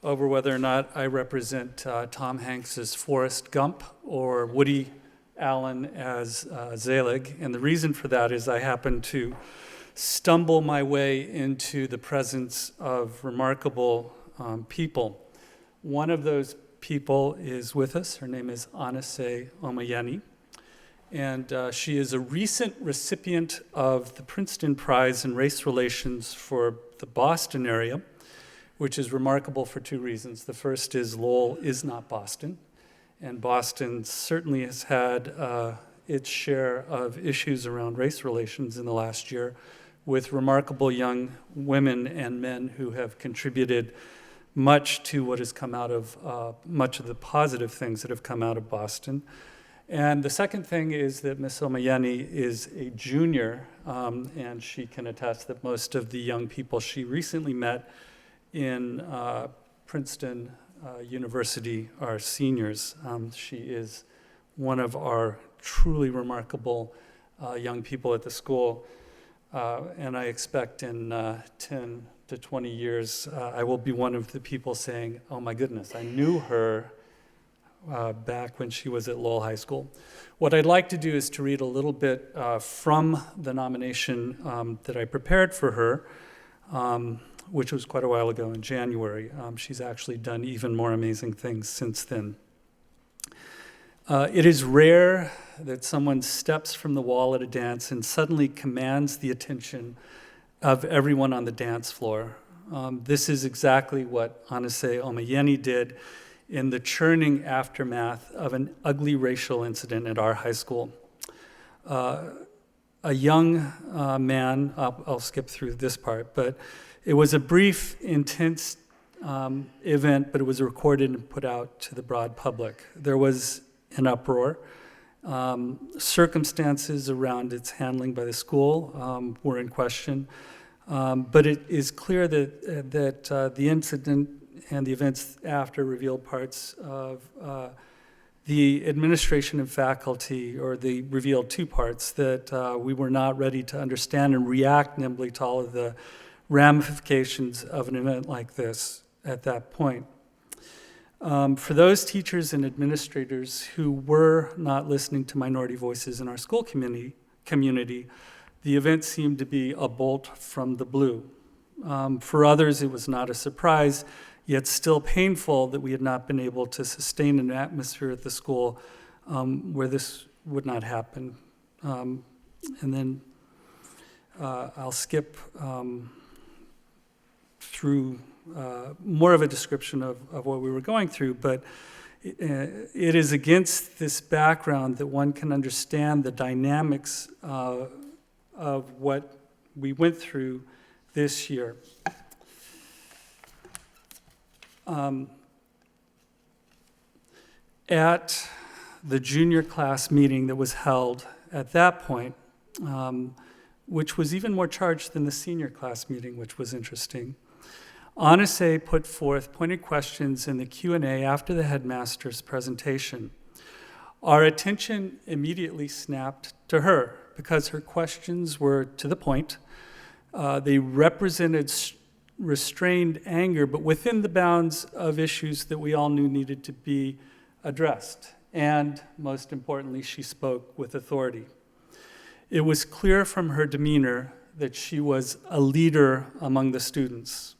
U: over whether or not I represent Tom Hanks as Forrest Gump or Woody Allen as Zelig. And the reason for that is I happen to stumble my way into the presence of remarkable people. One of those people is with us. Her name is Anase Omayeni. And she is a recent recipient of the Princeton Prize in Race Relations for the Boston area, which is remarkable for 2 reasons. The first is Lowell is not Boston, and Boston certainly has had its share of issues around race relations in the last year, with remarkable young women and men who have contributed much to what has come out of, much of the positive things that have come out of Boston. And the second thing is that Ms. Omayeni is a junior, and she can attest that most of the young people she recently met in Princeton University are seniors. She is one of our truly remarkable young people at the school, and I expect in 10, to 20 years, I will be one of the people saying, oh my goodness, I knew her back when she was at Lowell High School. What I'd like to do is to read a little bit from the nomination that I prepared for her, which was quite a while ago in January. She's actually done even more amazing things since then. It is rare that someone steps from the wall at a dance and suddenly commands the attention of everyone on the dance floor. This is exactly what Anase Omayeni did in the churning aftermath of an ugly racial incident at our high school. A young man, I'll skip through this part, but it was a brief, intense event, but it was recorded and put out to the broad public. There was an uproar. Circumstances around its handling by the school were in question, but it is clear that the incident and the events after revealed parts of the administration and faculty, or the revealed two parts that we were not ready to understand and react nimbly to all of the ramifications of an event like this at that point. For those teachers and administrators who were not listening to minority voices in our school community, the event seemed to be a bolt from the blue. For others, it was not a surprise, yet still painful that we had not been able to sustain an atmosphere at the school where this would not happen. And then I'll skip through more of a description of what we were going through, but it is against this background that one can understand the dynamics of what we went through this year. At the junior class meeting that was held at that point, which was even more charged than the senior class meeting, which was interesting, Anase put forth pointed questions in the Q&A after the headmaster's presentation. Our attention immediately snapped to her because her questions were to the point. They represented restrained anger, but within the bounds of issues that we all knew needed to be addressed. And most importantly, she spoke with authority. It was clear from her demeanor that she was a leader among the students.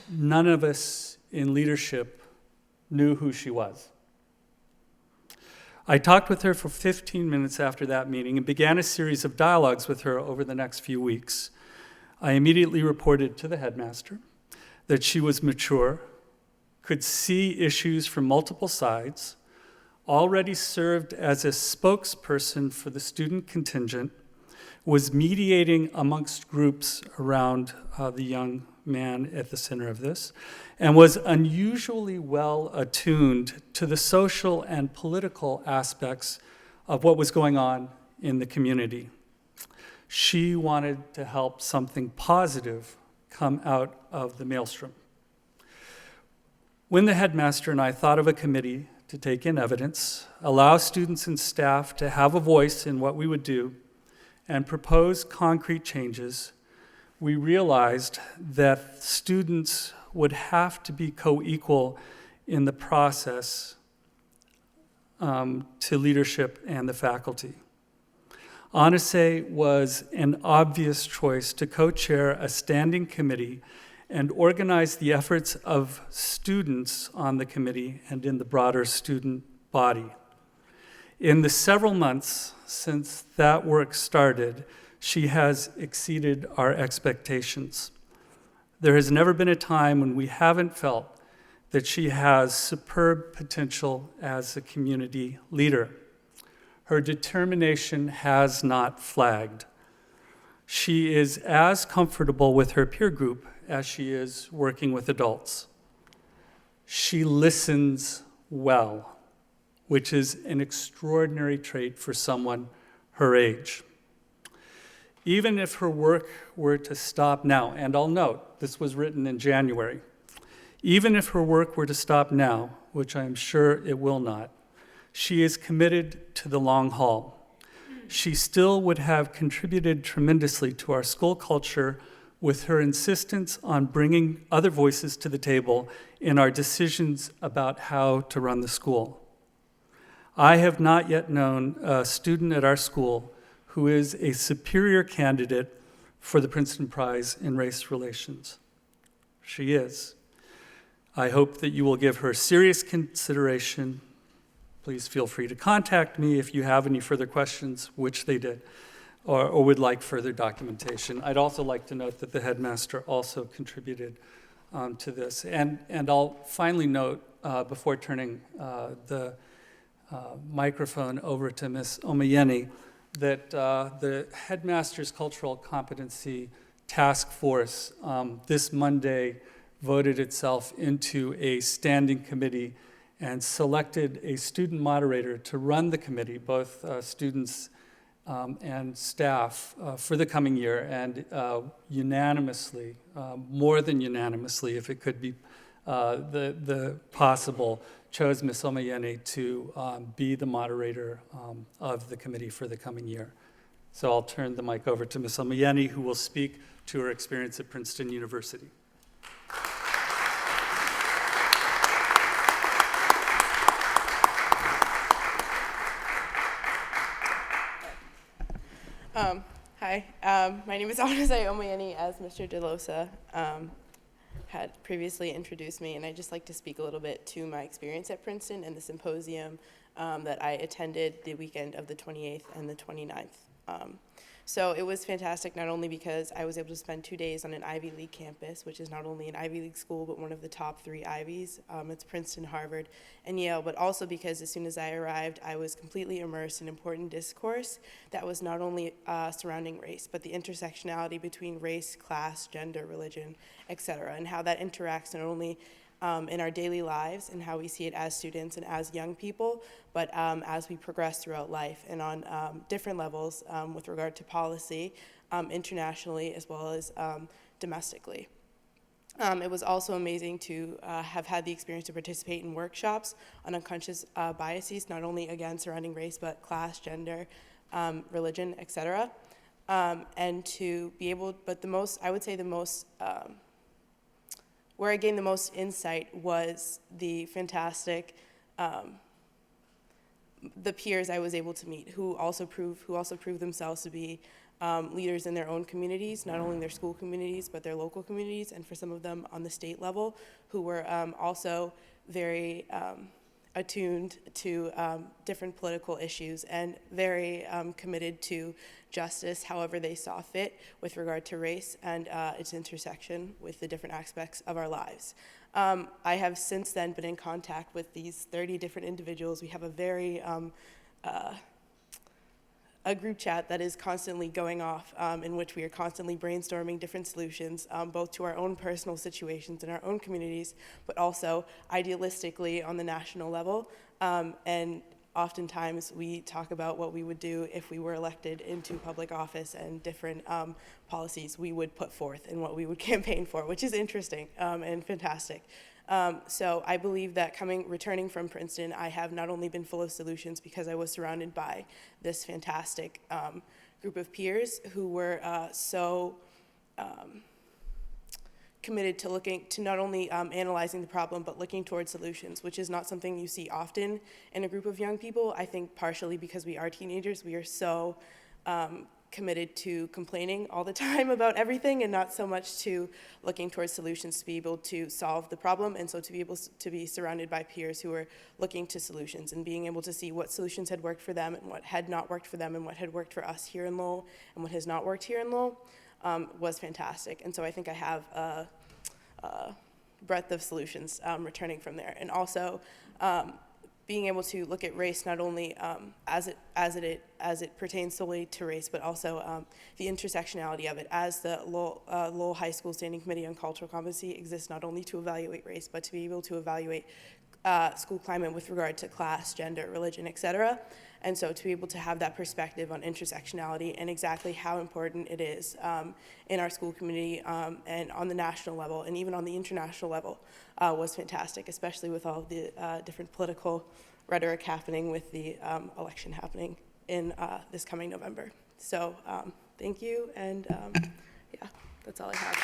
U: None of us in leadership knew who she was. I talked with her for 15 minutes after that meeting and began a series of dialogues with her over the next few weeks. I immediately reported to the headmaster that she was mature, could see issues from multiple sides, already served as a spokesperson for the student contingent, was mediating amongst groups around the young man at the center of this, and was unusually well attuned to the social and political aspects of what was going on in the community. She wanted to help something positive come out of the maelstrom. When the headmaster and I thought of a committee to take in evidence, allow students and staff to have a voice in what we would do, and propose concrete changes, we realized that students would have to be co-equal in the process to leadership and the faculty. Anase was an obvious choice to co-chair a standing committee and organize the efforts of students on the committee and in the broader student body. In the several months since that work started, she has exceeded our expectations. There has never been a time when we haven't felt that she has superb potential as a community leader. Her determination has not flagged. She is as comfortable with her peer group as she is working with adults. She listens well, which is an extraordinary trait for someone her age. Even if her work were to stop now, and I'll note, this was written in January, even if her work were to stop now, which I'm sure it will not, she is committed to the long haul. She still would have contributed tremendously to our school culture with her insistence on bringing other voices to the table in our decisions about how to run the school. I have not yet known a student at our school who is a superior candidate for the Princeton Prize in Race Relations. She is. I hope that you will give her serious consideration. Please feel free to contact me if you have any further questions, which they did, or would like further documentation. I'd also like to note that the headmaster also contributed to this. And I'll finally note, before turning the microphone over to Ms. Omayeni, that the Headmaster's Cultural Competency Task Force this Monday voted itself into a standing committee and selected a student moderator to run the committee, both students and staff, for the coming year, and unanimously, more than unanimously, if it could be the possible, chose Ms. Omayeni to be the moderator of the committee for the coming year. So I'll turn the mic over to Ms. Omayeni, who will speak to her experience at Princeton University.
E: Hi, my name is Anazai Omayeni, as Mr. DeLosa had previously introduced me, and I'd just like to speak a little bit to my experience at Princeton and the symposium that I attended the weekend of the 28th and the 29th. So it was fantastic, not only because I was able to spend 2 days on an Ivy League campus, which is not only an Ivy League school, but one of the top 3 Ivies. It's Princeton, Harvard, and Yale, but also because as soon as I arrived, I was completely immersed in important discourse that was not only surrounding race, but the intersectionality between race, class, gender, religion, etc., and how that interacts not only in our daily lives and how we see it as students and as young people, but as we progress throughout life and on different levels with regard to policy, internationally as well as domestically. It was also amazing to have had the experience to participate in workshops on unconscious biases, not only again surrounding race, but class, gender, religion, etc. And to be able, but the most, I would say the most, where I gained the most insight was the fantastic, the peers I was able to meet who also proved themselves to be leaders in their own communities, not only their school communities, but their local communities, and for some of them on the state level, who were also very attuned to different political issues and very committed to justice however they saw fit with regard to race and its intersection with the different aspects of our lives. I have since then been in contact with these 30 different individuals. We have a very a group chat that is constantly going off, in which we are constantly brainstorming different solutions, both to our own personal situations in our own communities, but also idealistically on the national level. And oftentimes we talk about what we would do if we were elected into public office and different policies we would put forth and what we would campaign for, which is interesting and fantastic. So I believe that returning from Princeton, I have not only been full of solutions because I was surrounded by this fantastic group of peers who were so committed to not only analyzing the problem, but looking towards solutions, which is not something you see often in a group of young people. I think partially because we are teenagers, we are so committed to complaining all the time about everything and not so much to looking towards solutions to be able to solve the problem, and so to be able to be surrounded by peers who are looking to solutions and being able to see what solutions had worked for them and what had not worked for them and what had worked for us here in Lowell and what has not worked here in Lowell was fantastic. And so I think I have a breadth of solutions returning from there. And also being able to look at race not only as it pertains solely to race, but also the intersectionality of it, as the Lowell High School Standing Committee on Cultural Competency exists not only to evaluate race, but to be able to evaluate school climate with regard to class, gender, religion, etc. And so to be able to have that perspective on intersectionality and exactly how important it is in our school community and on the national level and even on the international level was fantastic, especially with all of the different political rhetoric happening with the election happening in this coming November. So thank you, and yeah, That's all I have.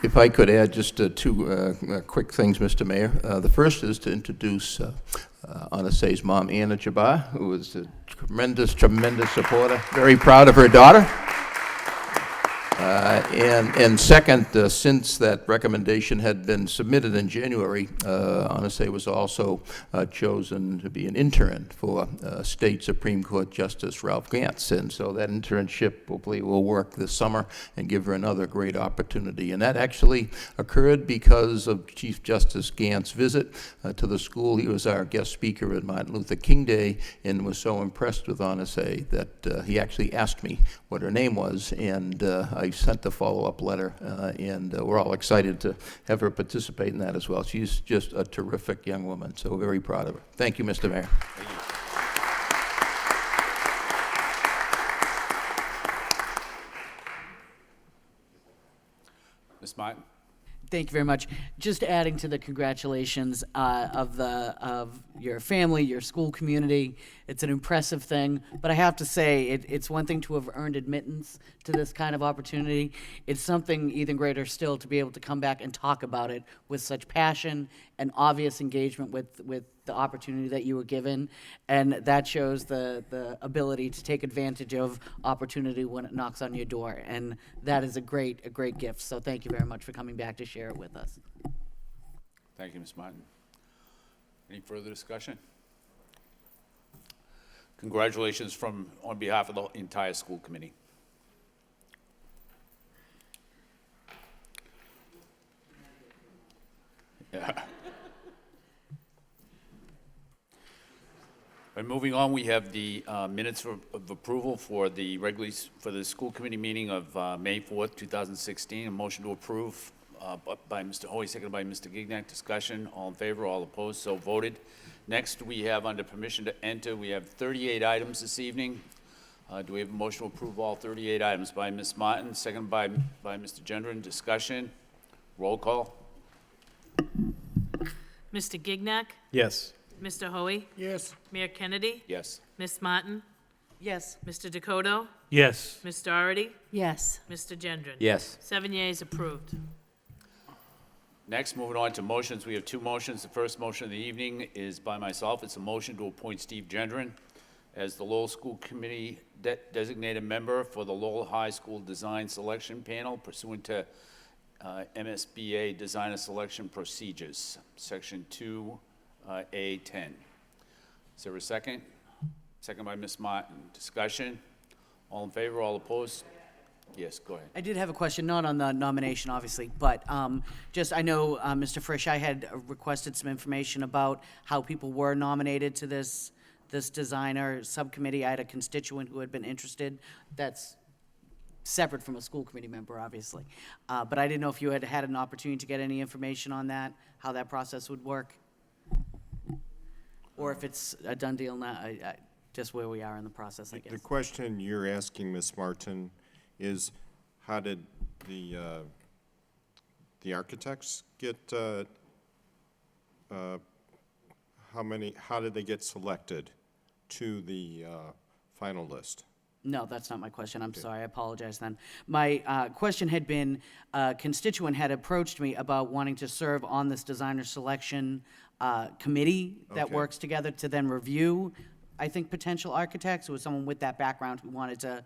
Q: If I could add just two quick things, Mr. Mayor. The first is to introduce Anasay's mom, Anna Jabbar, who is a tremendous supporter, very proud of her daughter. And second, since that recommendation had been submitted in January, Anasay was also chosen to be an intern for State Supreme Court Justice Ralph Gantz. And so that internship hopefully will work this summer and give her another great opportunity. And that actually occurred because of Chief Justice Gantz's visit to the school. He was our guest speaker at Martin Luther King Day and was so impressed with Anasay that he actually asked me what her name was, and I sent the follow-up letter, and we're all excited to have her participate in that as well. She's just a terrific young woman, so very proud of her. Thank you, Mr. Mayor.
A: Thank you. Ms. Martin?
O: Thank you very much. Just adding to the congratulations of your family, your school community. It's an impressive thing, but I have to say it's one thing to have earned admittance to this kind of opportunity. It's something even greater still to be able to come back and talk about it with such passion and obvious engagement with the opportunity that you were given, and that shows the ability to take advantage of opportunity when it knocks on your door, and that is a great gift. So thank you very much for coming back to share it with us.
A: Thank you, Ms. Martin. Any further discussion? Congratulations on behalf of the entire school committee. Yeah. And moving on, we have the minutes of approval for the school committee meeting of May 4th, 2016. A motion to approve by Mr. Hoy, seconded by Mr. Gignac. Discussion, all in favor, all opposed, so voted. Next, we have under permission to enter, we have 38 items this evening. Do we have a motion to approve all 38 items by Ms. Martin, seconded by Mr. Gendron? Discussion, roll call.
B: Mr. Gignac?
D: Yes.
B: Mr. Hoey?
R: Yes.
B: Mayor Kennedy?
A: Yes.
B: Ms. Martin?
O: Yes.
B: Mr. Dakota?
C: Yes.
B: Ms. Doherty?
T: Yes.
B: Mr. Gendron?
N: Yes.
B: 7 yeas, approved.
A: Next, moving on to motions, we have two motions. The first motion of the evening is by myself. It's a motion to appoint Steve Gendron as the Lowell School Committee designated member for the Lowell High School Design Selection Panel pursuant to MSBA Designer Selection Procedures, Section 2A10. Is there a second? Second by Ms. Martin. Discussion? All in favor, all opposed? Yes, go ahead.
O: I did have a question, not on the nomination, obviously, but just, I know, Mr. Frisch, I had requested some information about how people were nominated to this designer subcommittee. I had a constituent who had been interested. That's separate from a school committee member, obviously. But I didn't know if you had had an opportunity to get any information on that, how that process would work, or if it's a done deal now, just where we are in the process, I guess.
F: The question you're asking, Ms. Martin, is how did the architects get, how did they get selected to the final list?
O: No, that's not my question. I'm sorry. I apologize then. My question had been, a constituent had approached me about wanting to serve on this designer selection committee that
F: Okay.
O: works together to then review, I think, potential architects. It was someone with that background who wanted to,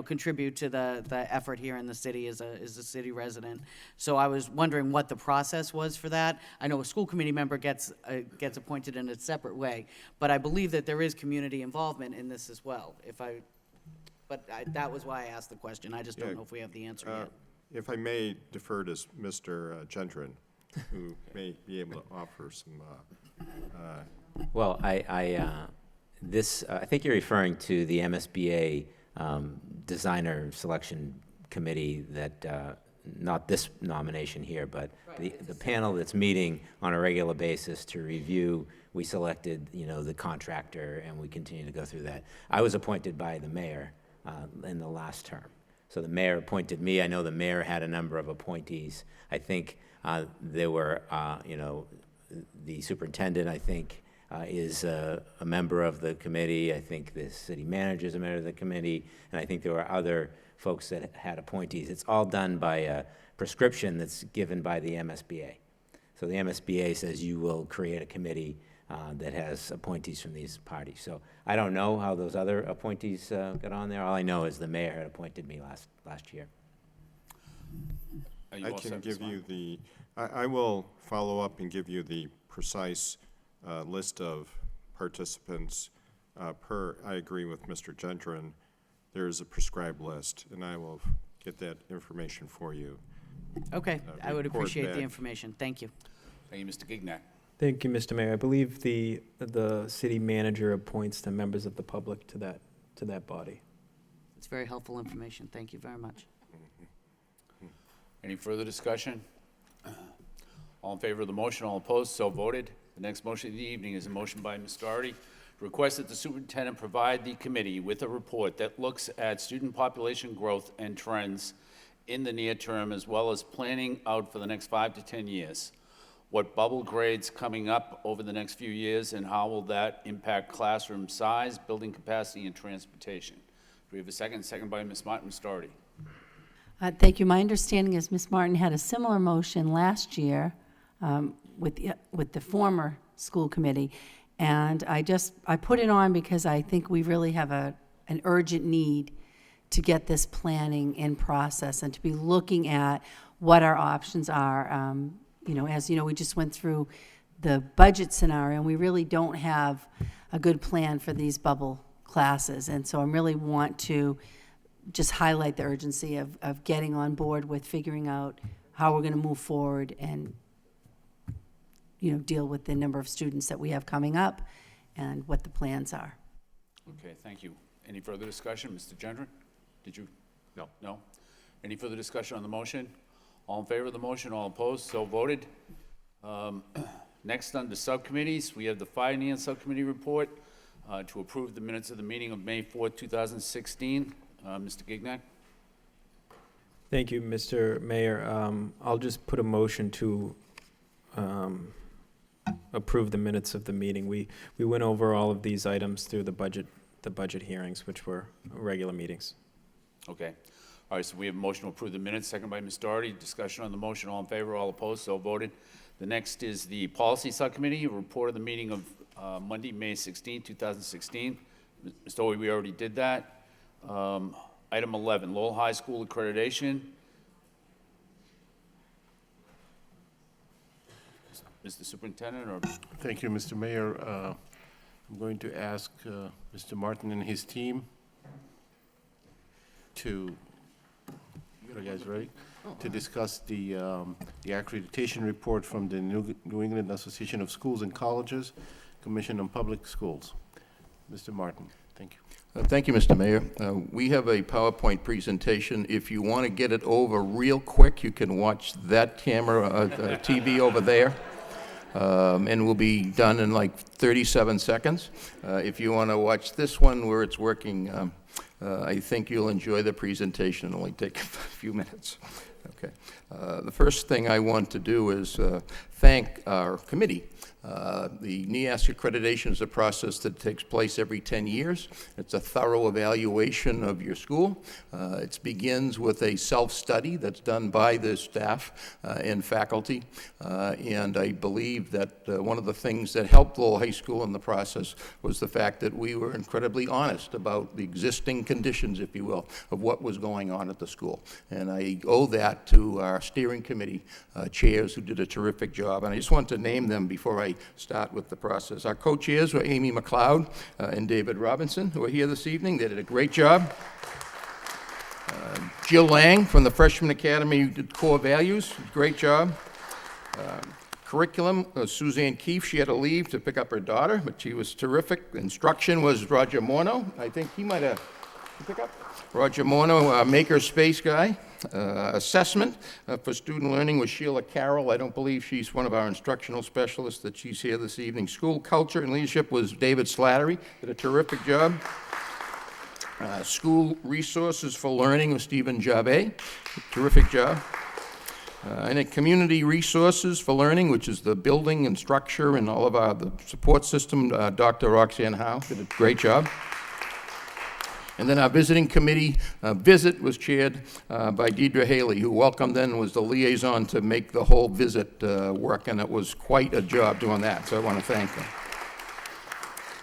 O: contribute to the effort here in the city as a city resident. So I was wondering what the process was for that. I know a school committee member gets appointed in a separate way, but I believe that there is community involvement in this as well. That was why I asked the question. I just don't know if we have the answer yet.
F: If I may defer to Mr. Gendron, who may be able to offer some.
N: Well, I think you're referring to the MSBA Designer Selection Committee that, not this nomination here, but the panel that's meeting on a regular basis to review. We selected, the contractor, and we continue to go through that. I was appointed by the mayor in the last term. So the mayor appointed me. I know the mayor had a number of appointees. I think there were, the superintendent, I think, is a member of the committee. I think the city manager is a member of the committee, and I think there were other folks that had appointees. It's all done by a prescription that's given by the MSBA. So the MSBA says you will create a committee that has appointees from these parties. So I don't know how those other appointees got on there. All I know is the mayor had appointed me last year.
A: Are you
F: I
A: all
F: can
A: set,
F: give
A: Ms.
F: you the, I will follow up and give you the precise list of participants I agree with Mr. Gendron, there is a prescribed list, and I will get that information for you.
O: Okay, I would
F: report
O: appreciate the
F: back.
O: information. Thank you.
A: Thank you, Mr. Gignac.
D: Thank you, Mr. Mayor. I believe the city manager appoints the members of the public to that body.
O: It's very helpful information. Thank you very much.
A: Any further discussion? All in favor of the motion, all opposed, so voted. The next motion of the evening is a motion by Ms. Doherty to request that the superintendent provide the committee with a report that looks at student population growth and trends in the near term, as well as planning out for the next 5 to 10 years. What bubble grades coming up over the next few years, and how will that impact classroom size, building capacity, and transportation? Do we have a second? Second by Ms. Martin. Ms. Doherty.
T: Thank you. My understanding is Ms. Martin had a similar motion last year with the former school committee, and I put it on because I think we really have an urgent need to get this planning in process and to be looking at what our options are. As you know, we just went through the budget scenario, and we really don't have a good plan for these bubble classes. And so I really want to just highlight the urgency of getting on board with figuring out how we're going to move forward and, deal with the number of students that we have coming up and what the plans are.
A: Okay, thank you. Any further discussion? Mr. Gendron? Did you? No. No? Any further discussion on the motion? All in favor of the motion, all opposed, so voted. Next, under subcommittees, we have the Finance Subcommittee report to approve the minutes of the meeting of May 4th, 2016. Mr. Gignac?
D: Thank you, Mr. Mayor. I'll just put a motion to approve the minutes of the meeting. We went over all of these items through the budget hearings, which were regular meetings.
A: Okay. All right, so we have a motion to approve the minutes, second by Ms. Doherty. Discussion on the motion, all in favor, all opposed, so voted. The next is the Policy Subcommittee, a report of the meeting of Monday, May 16, 2016. Ms. Doherty, we already did that. Item 11, Lowell High School accreditation. Mr. Superintendent, or?
P: Thank you, Mr. Mayor. I'm going to ask Mr. Martin and his team to, are you guys ready? To discuss the accreditation report from the New England Association of Schools and Colleges, Commission on Public Schools. Mr. Martin, thank you.
Q: Thank you, Mr. Mayor. We have a PowerPoint presentation. If you want to get it over real quick, you can watch that camera, TV over there. And we'll be done in like 37 seconds. If you want to watch this one where it's working, I think you'll enjoy the presentation. It'll only take a few minutes. Okay. The first thing I want to do is thank our committee. The NEASC accreditation is a process that takes place every 10 years. It's a thorough evaluation of your school. It begins with a self-study that's done by the staff and faculty. And I believe that one of the things that helped Lowell High School in the process was the fact that we were incredibly honest about the existing conditions, if you will, of what was going on at the school. And I owe that to our steering committee chairs who did a terrific job. And I just want to name them before I start with the process. Our co-chairs were Amy McLeod and David Robinson, who are here this evening. They did a great job. Jill Lang from the Freshman Academy did core values. Great job. Curriculum, Suzanne Keefe, she had to leave to pick up her daughter, but she was terrific. Instruction was Roger Morno. I think he might have pick up. Roger Morno, maker space guy. Assessment for student learning was Sheila Carroll. I don't believe she's one of our instructional specialists that she's here this evening. School culture and leadership was David Slattery, did a terrific job. School resources for learning was Stephen Jabe, terrific job. And then community resources for learning, which is the building and structure and all of the support system. Dr. Roxanne Howe did a great job. And then our visiting committee visit was chaired by Deidre Haley, who welcomed and was the liaison to make the whole visit work, and it was quite a job doing that, so I want to thank her.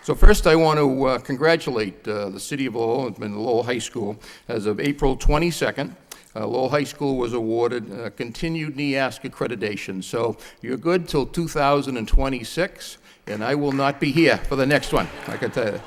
Q: So first I want to congratulate the City of Lowell and Lowell High School. As of April 22nd, Lowell High School was awarded continued NEASC accreditation. So you're good till 2026, and I will not be here for the next one, I can tell you.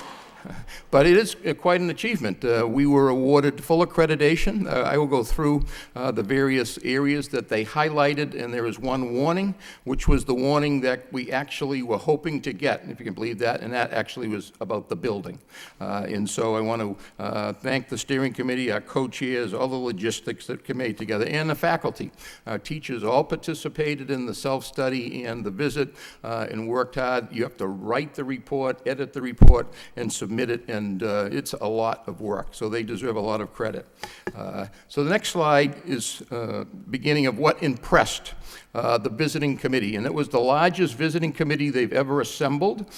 Q: But it is quite an achievement. We were awarded full accreditation. I will go through the various areas that they highlighted, and there is one warning, which was the warning that we actually were hoping to get, if you can believe that, and that actually was about the building. And so I want to thank the steering committee, our co-chairs, all the logistics that came made together, and the faculty. Our teachers all participated in the self-study and the visit and worked hard. You have to write the report, edit the report, and submit it, and it's a lot of work, so they deserve a lot of credit. So the next slide is beginning of what impressed the visiting committee, and it was the largest visiting committee they've ever assembled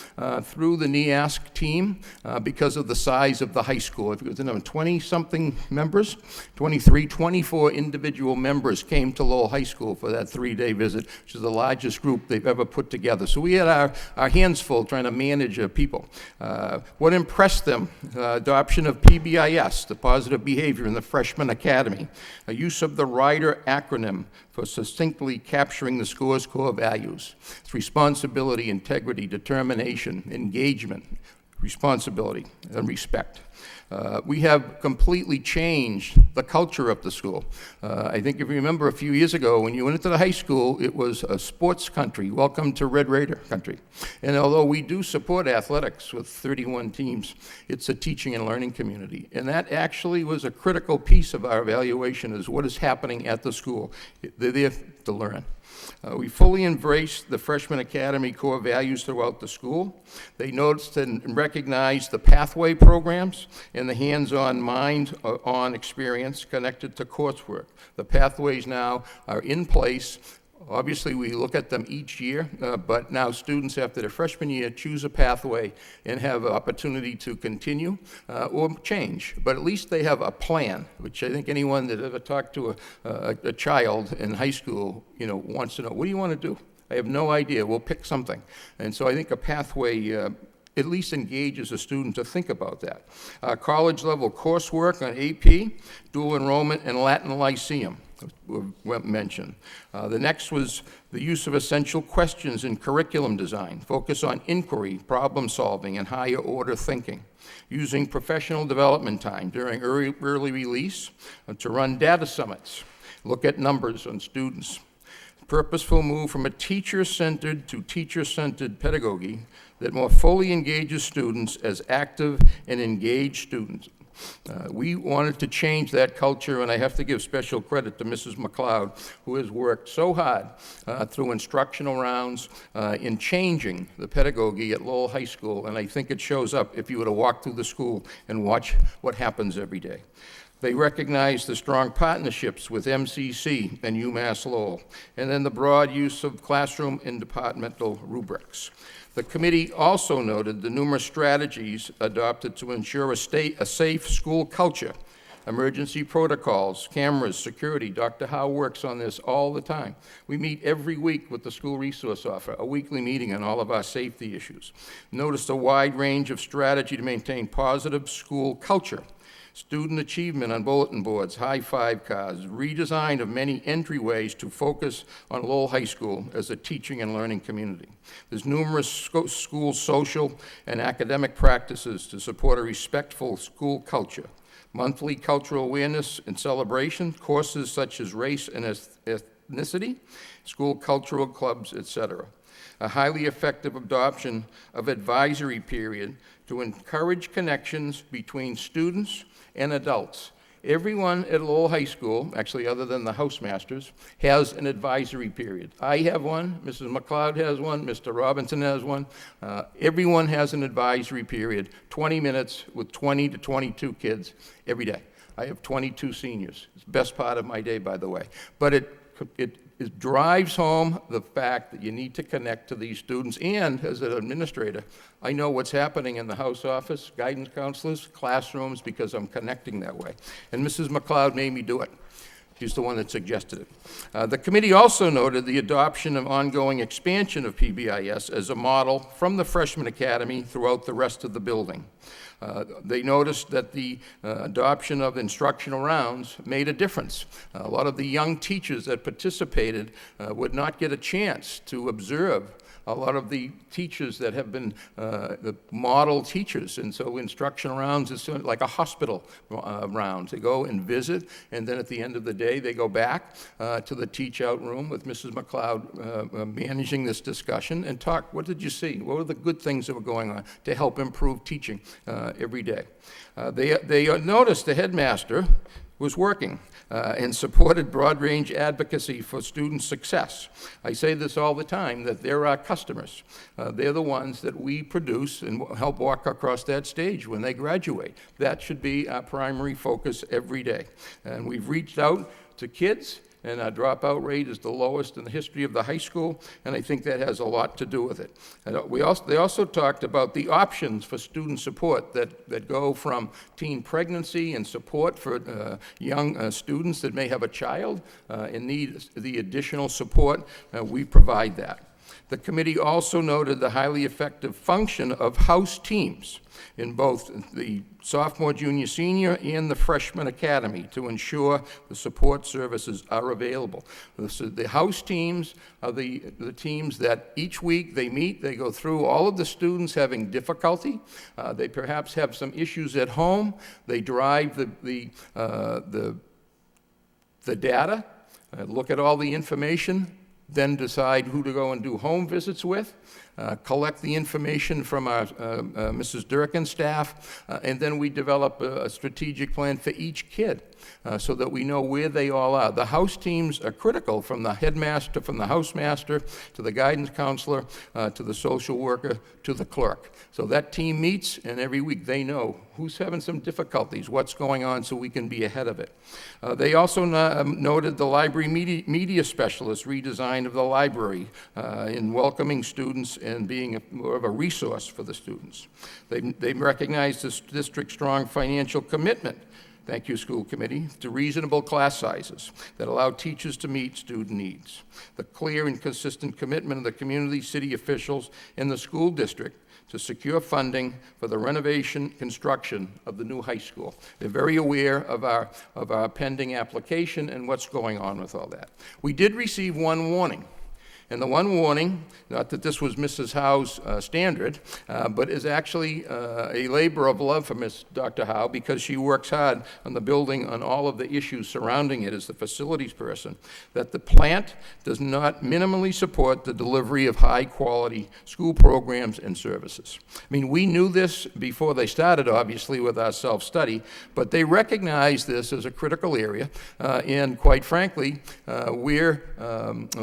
Q: through the NEASC team because of the size of the high school. If it was 20-something members, 23, 24 individual members came to Lowell High School for that 3-day visit, which is the largest group they've ever put together. So we had our hands full trying to manage people. What impressed them, adoption of PBIS, the positive behavior in the freshman academy, a use of the RIDER acronym for succinctly capturing the school's core values. It's responsibility, integrity, determination, engagement, responsibility, and respect. We have completely changed the culture of the school. I think if you remember a few years ago, when you went into the high school, it was a sports country. Welcome to Red Raider country. And although we do support athletics with 31 teams, it's a teaching and learning community. And that actually was a critical piece of our evaluation, is what is happening at the school. They're there to learn. We fully embraced the Freshman Academy core values throughout the school. They noticed and recognized the pathway programs and the hands-on, mind-on experience connected to coursework. The pathways now are in place. Obviously, we look at them each year, but now students, after their freshman year, choose a pathway and have an opportunity to continue or change. But at least they have a plan, which I think anyone that ever talked to a child in high school, wants to know, what do you want to do? I have no idea. We'll pick something. And so I think a pathway at least engages a student to think about that. College-level coursework on AP, dual enrollment, and Latin Lyceum were mentioned. The next was the use of essential questions in curriculum design, focus on inquiry, problem solving, and higher order thinking. Using professional development time during early release to run data summits, look at numbers on students. Purposeful move from a teacher-centered to teacher-centered pedagogy that more fully engages students as active and engaged students. We wanted to change that culture, and I have to give special credit to Mrs. McLeod, who has worked so hard through instructional rounds in changing the pedagogy at Lowell High School, and I think it shows up if you were to walk through the school and watch what happens every day. They recognize the strong partnerships with MCC and UMass Lowell, and then the broad use of classroom and departmental rubrics. The committee also noted the numerous strategies adopted to ensure a safe school culture, emergency protocols, cameras, security. Dr. Howe works on this all the time. We meet every week with the school resource officer, a weekly meeting on all of our safety issues. Noticed a wide range of strategy to maintain positive school culture. Student achievement on bulletin boards, high-five cards, redesign of many entryways to focus on Lowell High School as a teaching and learning community. There's numerous school social and academic practices to support a respectful school culture. Monthly cultural awareness and celebration, courses such as race and ethnicity, school cultural clubs, etc. A highly effective adoption of advisory period to encourage connections between students and adults. Everyone at Lowell High School, actually other than the housemasters, has an advisory period. I have one, Mrs. McLeod has one, Mr. Robinson has one. Everyone has an advisory period, 20 minutes with 20 to 22 kids every day. I have 22 seniors. It's the best part of my day, by the way. But it it drives home the fact that you need to connect to these students, and as an administrator, I know what's happening in the House office, guidance counselors, classrooms, because I'm connecting that way. And Mrs. McLeod made me do it. She's the one that suggested it. The committee also noted the adoption and ongoing expansion of PBIS as a model from the Freshman Academy throughout the rest of the building. They noticed that the adoption of instructional rounds made a difference. A lot of the young teachers that participated would not get a chance to observe a lot of the teachers that have been the model teachers. And so instructional rounds is sort of like a hospital rounds. They go and visit, and then at the end of the day, they go back to the teach-out room with Mrs. McLeod managing this discussion and talk, what did you see? What were the good things that were going on to help improve teaching every day? They noticed the headmaster was working and supported broad-range advocacy for student success. I say this all the time, that they're our customers. They're the ones that we produce and help walk across that stage when they graduate. That should be our primary focus every day. And we've reached out to kids, and our dropout rate is the lowest in the history of the high school, and I think that has a lot to do with it. And they also talked about the options for student support that go from teen pregnancy and support for young students that may have a child and need the additional support. We provide that. The committee also noted the highly effective function of house teams in both the sophomore, junior, senior, and the freshman academy to ensure the support services are available. So the house teams are the teams that each week they meet, they go through all of the students having difficulty. They perhaps have some issues at home. They drive the data, look at all the information, then decide who to go and do home visits with, collect the information from our Mrs. Durkin's staff, and then we develop a strategic plan for each kid so that we know where they all are. The house teams are critical, from the headmaster, from the housemaster, to the guidance counselor, to the social worker, to the clerk. So that team meets, and every week they know who's having some difficulties, what's going on, so we can be ahead of it. They also noted the library media specialist redesign of the library in welcoming students and being more of a resource for the students. They recognized the district's strong financial commitment, thank you, school committee, to reasonable class sizes that allow teachers to meet student needs. The clear and consistent commitment of the community, city officials, and the school district to secure funding for the renovation construction of the new high school. They're very aware of our pending application and what's going on with all that. We did receive one warning. And the one warning, not that this was Mrs. Howe's standard, but is actually a labor of love for Dr. Howe, because she works hard on the building, on all of the issues surrounding it as the facilities person, that the plant does not minimally support the delivery of high-quality school programs and services. I mean, we knew this before they started, obviously, with our self-study, but they recognize this as a critical area, and quite frankly, we're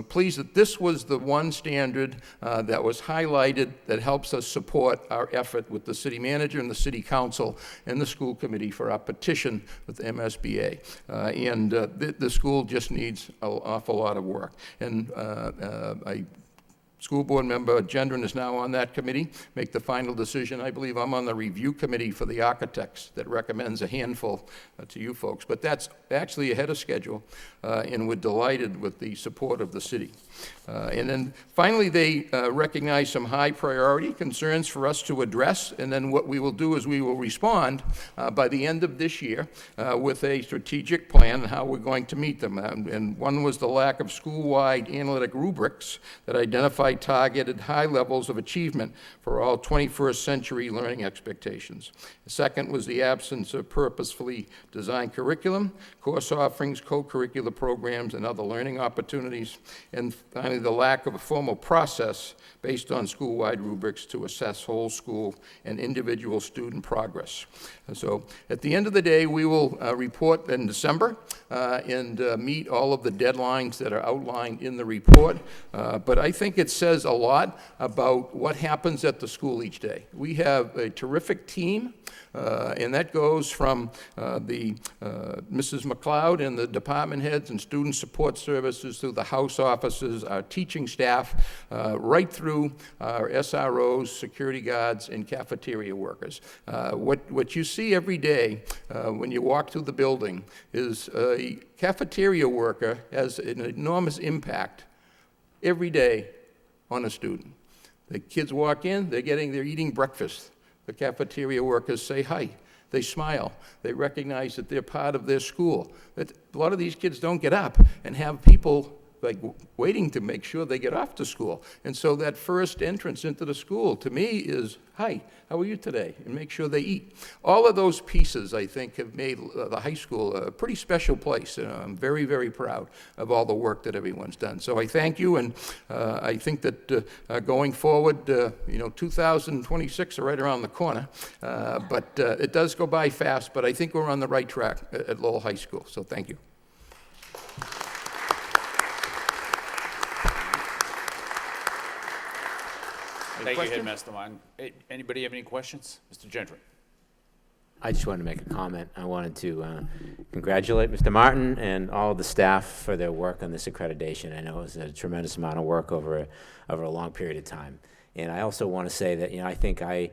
Q: pleased that this was the one standard that was highlighted that helps us support our effort with the city manager and the city council and the school committee for our petition with MSBA. The school just needs an awful lot of work. And School Board Member Gendron is now on that committee, make the final decision. I believe I'm on the review committee for the architects that recommends a handful to you folks. But that's actually ahead of schedule, and we're delighted with the support of the city. And then finally, they recognize some high priority concerns for us to address, and then what we will do is we will respond by the end of this year with a strategic plan on how we're going to meet them. And one was the lack of school-wide analytic rubrics that identify targeted high levels of achievement for all 21st century learning expectations. The second was the absence of purposefully designed curriculum, course offerings, co-curricular programs, and other learning opportunities. And finally, the lack of a formal process based on school-wide rubrics to assess whole school and individual student progress. And so at the end of the day, we will report in December and meet all of the deadlines that are outlined in the report. But I think it's says a lot about what happens at the school each day. We have a terrific team, and that goes from Mrs. McLeod and the department heads and student support services through the house offices, our teaching staff, right through our SROs, security guards, and cafeteria workers. What you see every day when you walk through the building is a cafeteria worker has an enormous impact every day on a student. The kids walk in, they're eating breakfast. The cafeteria workers say hi. They smile. They recognize that they're part of their school. That a lot of these kids don't get up and have people like waiting to make sure they get off to school. And so that first entrance into the school, to me, is, hi, how are you today? And make sure they eat. All of those pieces, I think, have made the high school a pretty special place. And I'm very, very proud of all the work that everyone's done. So I thank you, and I think that going forward, 2026 are right around the corner. But it does go by fast, but I think we're on the right track at Lowell High School. So thank you.
A: Thank you, Headmaster Martin. Anybody have any questions? Mr. Gentry.
N: I just wanted to make a comment. I wanted to congratulate Mr. Martin and all the staff for their work on this accreditation. I know it was a tremendous amount of work over a long period of time. And I also want to say that, I think I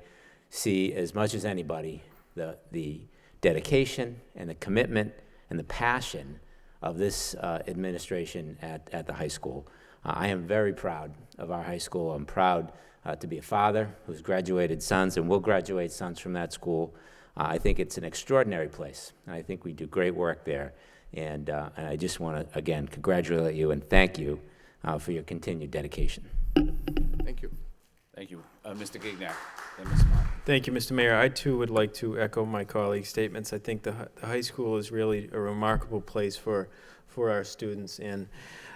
N: see as much as anybody the dedication and the commitment and the passion of this administration at the high school. I am very proud of our high school. I'm proud to be a father who's graduated sons and will graduate sons from that school. I think it's an extraordinary place. I think we do great work there. And I just want to, again, congratulate you and thank you for your continued dedication.
Q: Thank you.
A: Thank you. Mr. Gignac, then Ms. Martin.
D: Thank you, Mr. Mayor. I, too, would like to echo my colleagues' statements. I think the high school is really a remarkable place for our students. And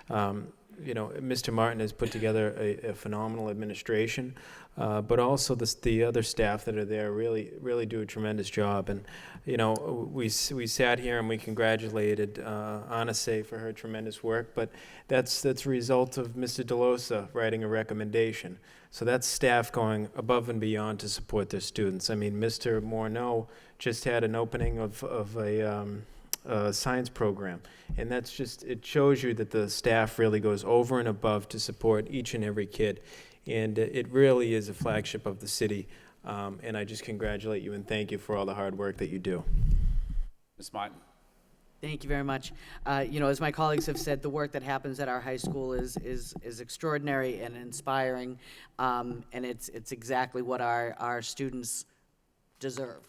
D: Mr. Martin has put together a phenomenal administration, but also the other staff that are there really do a tremendous job. And we sat here and we congratulated Anase for her tremendous work, but that's a result of Mr. DeLosa writing a recommendation. So that's staff going above and beyond to support their students. I mean, Mr. Morneau just had an opening of a science program, and it shows you that the staff really goes over and above to support each and every kid, and it really is a flagship of the city, and I just congratulate you and thank you for all the hard work that you do.
A: Ms. Martin.
O: Thank you very much. As my colleagues have said, the work that happens at our high school is extraordinary and inspiring, and it's exactly what our students deserve.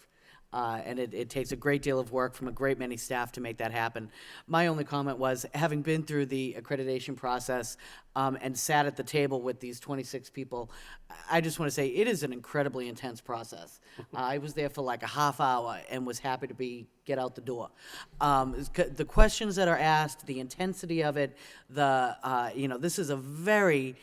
O: And it takes a great deal of work from a great many staff to make that happen. My only comment was, having been through the accreditation process and sat at the table with these 26 people, I just want to say it is an incredibly intense process. I was there for like a half hour and was happy to get out the door. The questions that are asked, the intensity of it, this is a very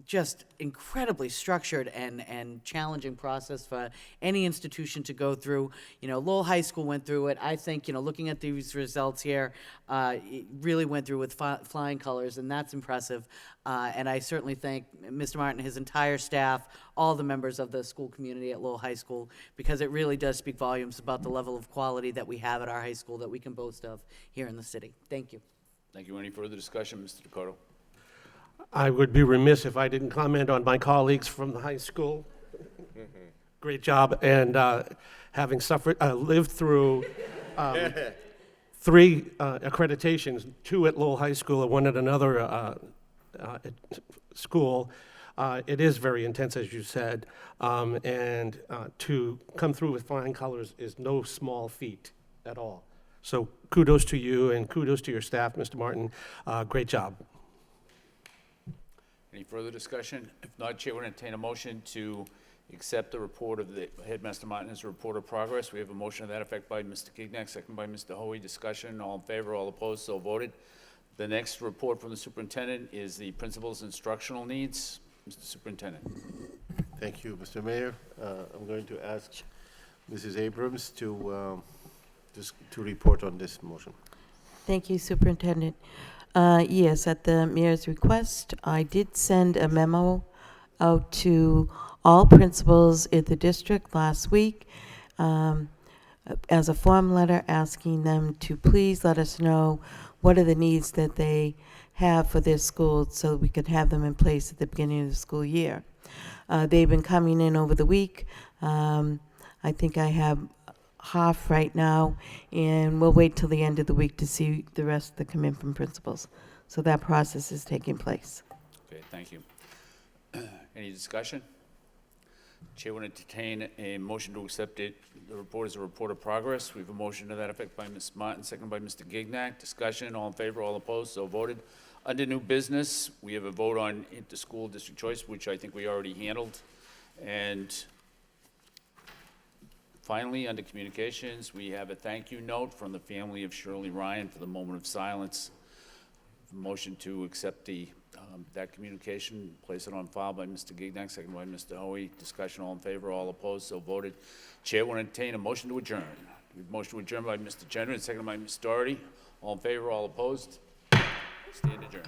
O: just incredibly structured and challenging process for any institution to go through. Lowell High School went through it. I think, looking at these results here, it really went through with flying colors, and that's impressive. And I certainly thank Mr. Martin, his entire staff, all the members of the school community at Lowell High School, because it really does speak volumes about the level of quality that we have at our high school that we can boast of here in the city. Thank you.
A: Thank you. Any further discussion, Mr. Dakota?
G: I would be remiss if I didn't comment on my colleagues from the high school. Great job, and having lived through 3 accreditations, 2 at Lowell High School and 1 at another school, it is very intense, as you said, and to come through with flying colors is no small feat at all. So kudos to you and kudos to your staff, Mr. Martin. Great job.
A: Any further discussion? If not, Chair would entertain a motion to accept the report of the Headmaster Martin's report of progress. We have a motion to that effect by Mr. Gignac, second by Mr. Hoey. Discussion, all in favor, all opposed, so voted. The next report from the superintendent is the principal's instructional needs. Mr. Superintendent.
P: Thank you, Mr. Mayor. I'm going to ask Mrs. Abrams to report on this motion.
V: Thank you, Superintendent.
H: Yes, at the mayor's request, I did send a memo out to all principals in the district last week as a form letter asking them to please let us know what are the needs that they have for their schools so we could have them in place at the beginning of the school year. They've been coming in over the week. I think I have half right now, and we'll wait till the end of the week to see the rest that come in from principals. So that process is taking place.
A: Okay, thank you. Any discussion? Chair will entertain a motion to accept the report as a report of progress. We have a motion to that effect by Ms. Martin, second by Mr. Gignac. Discussion, all in favor, all opposed, so voted. Under new business, we have a vote on inter-school district choice, which I think we already handled. And finally, under communications, we have a thank you note from the family of Shirley Ryan for the moment of silence. Motion to accept that communication, place it on file by Mr. Gignac, second by Mr. Hoey. Discussion, all in favor, all opposed, so voted. Chair will entertain a motion to adjourn. We have a motion to adjourn by Mr. Gendron, second by Ms. Doherty. All in favor, all opposed. Stand adjourned.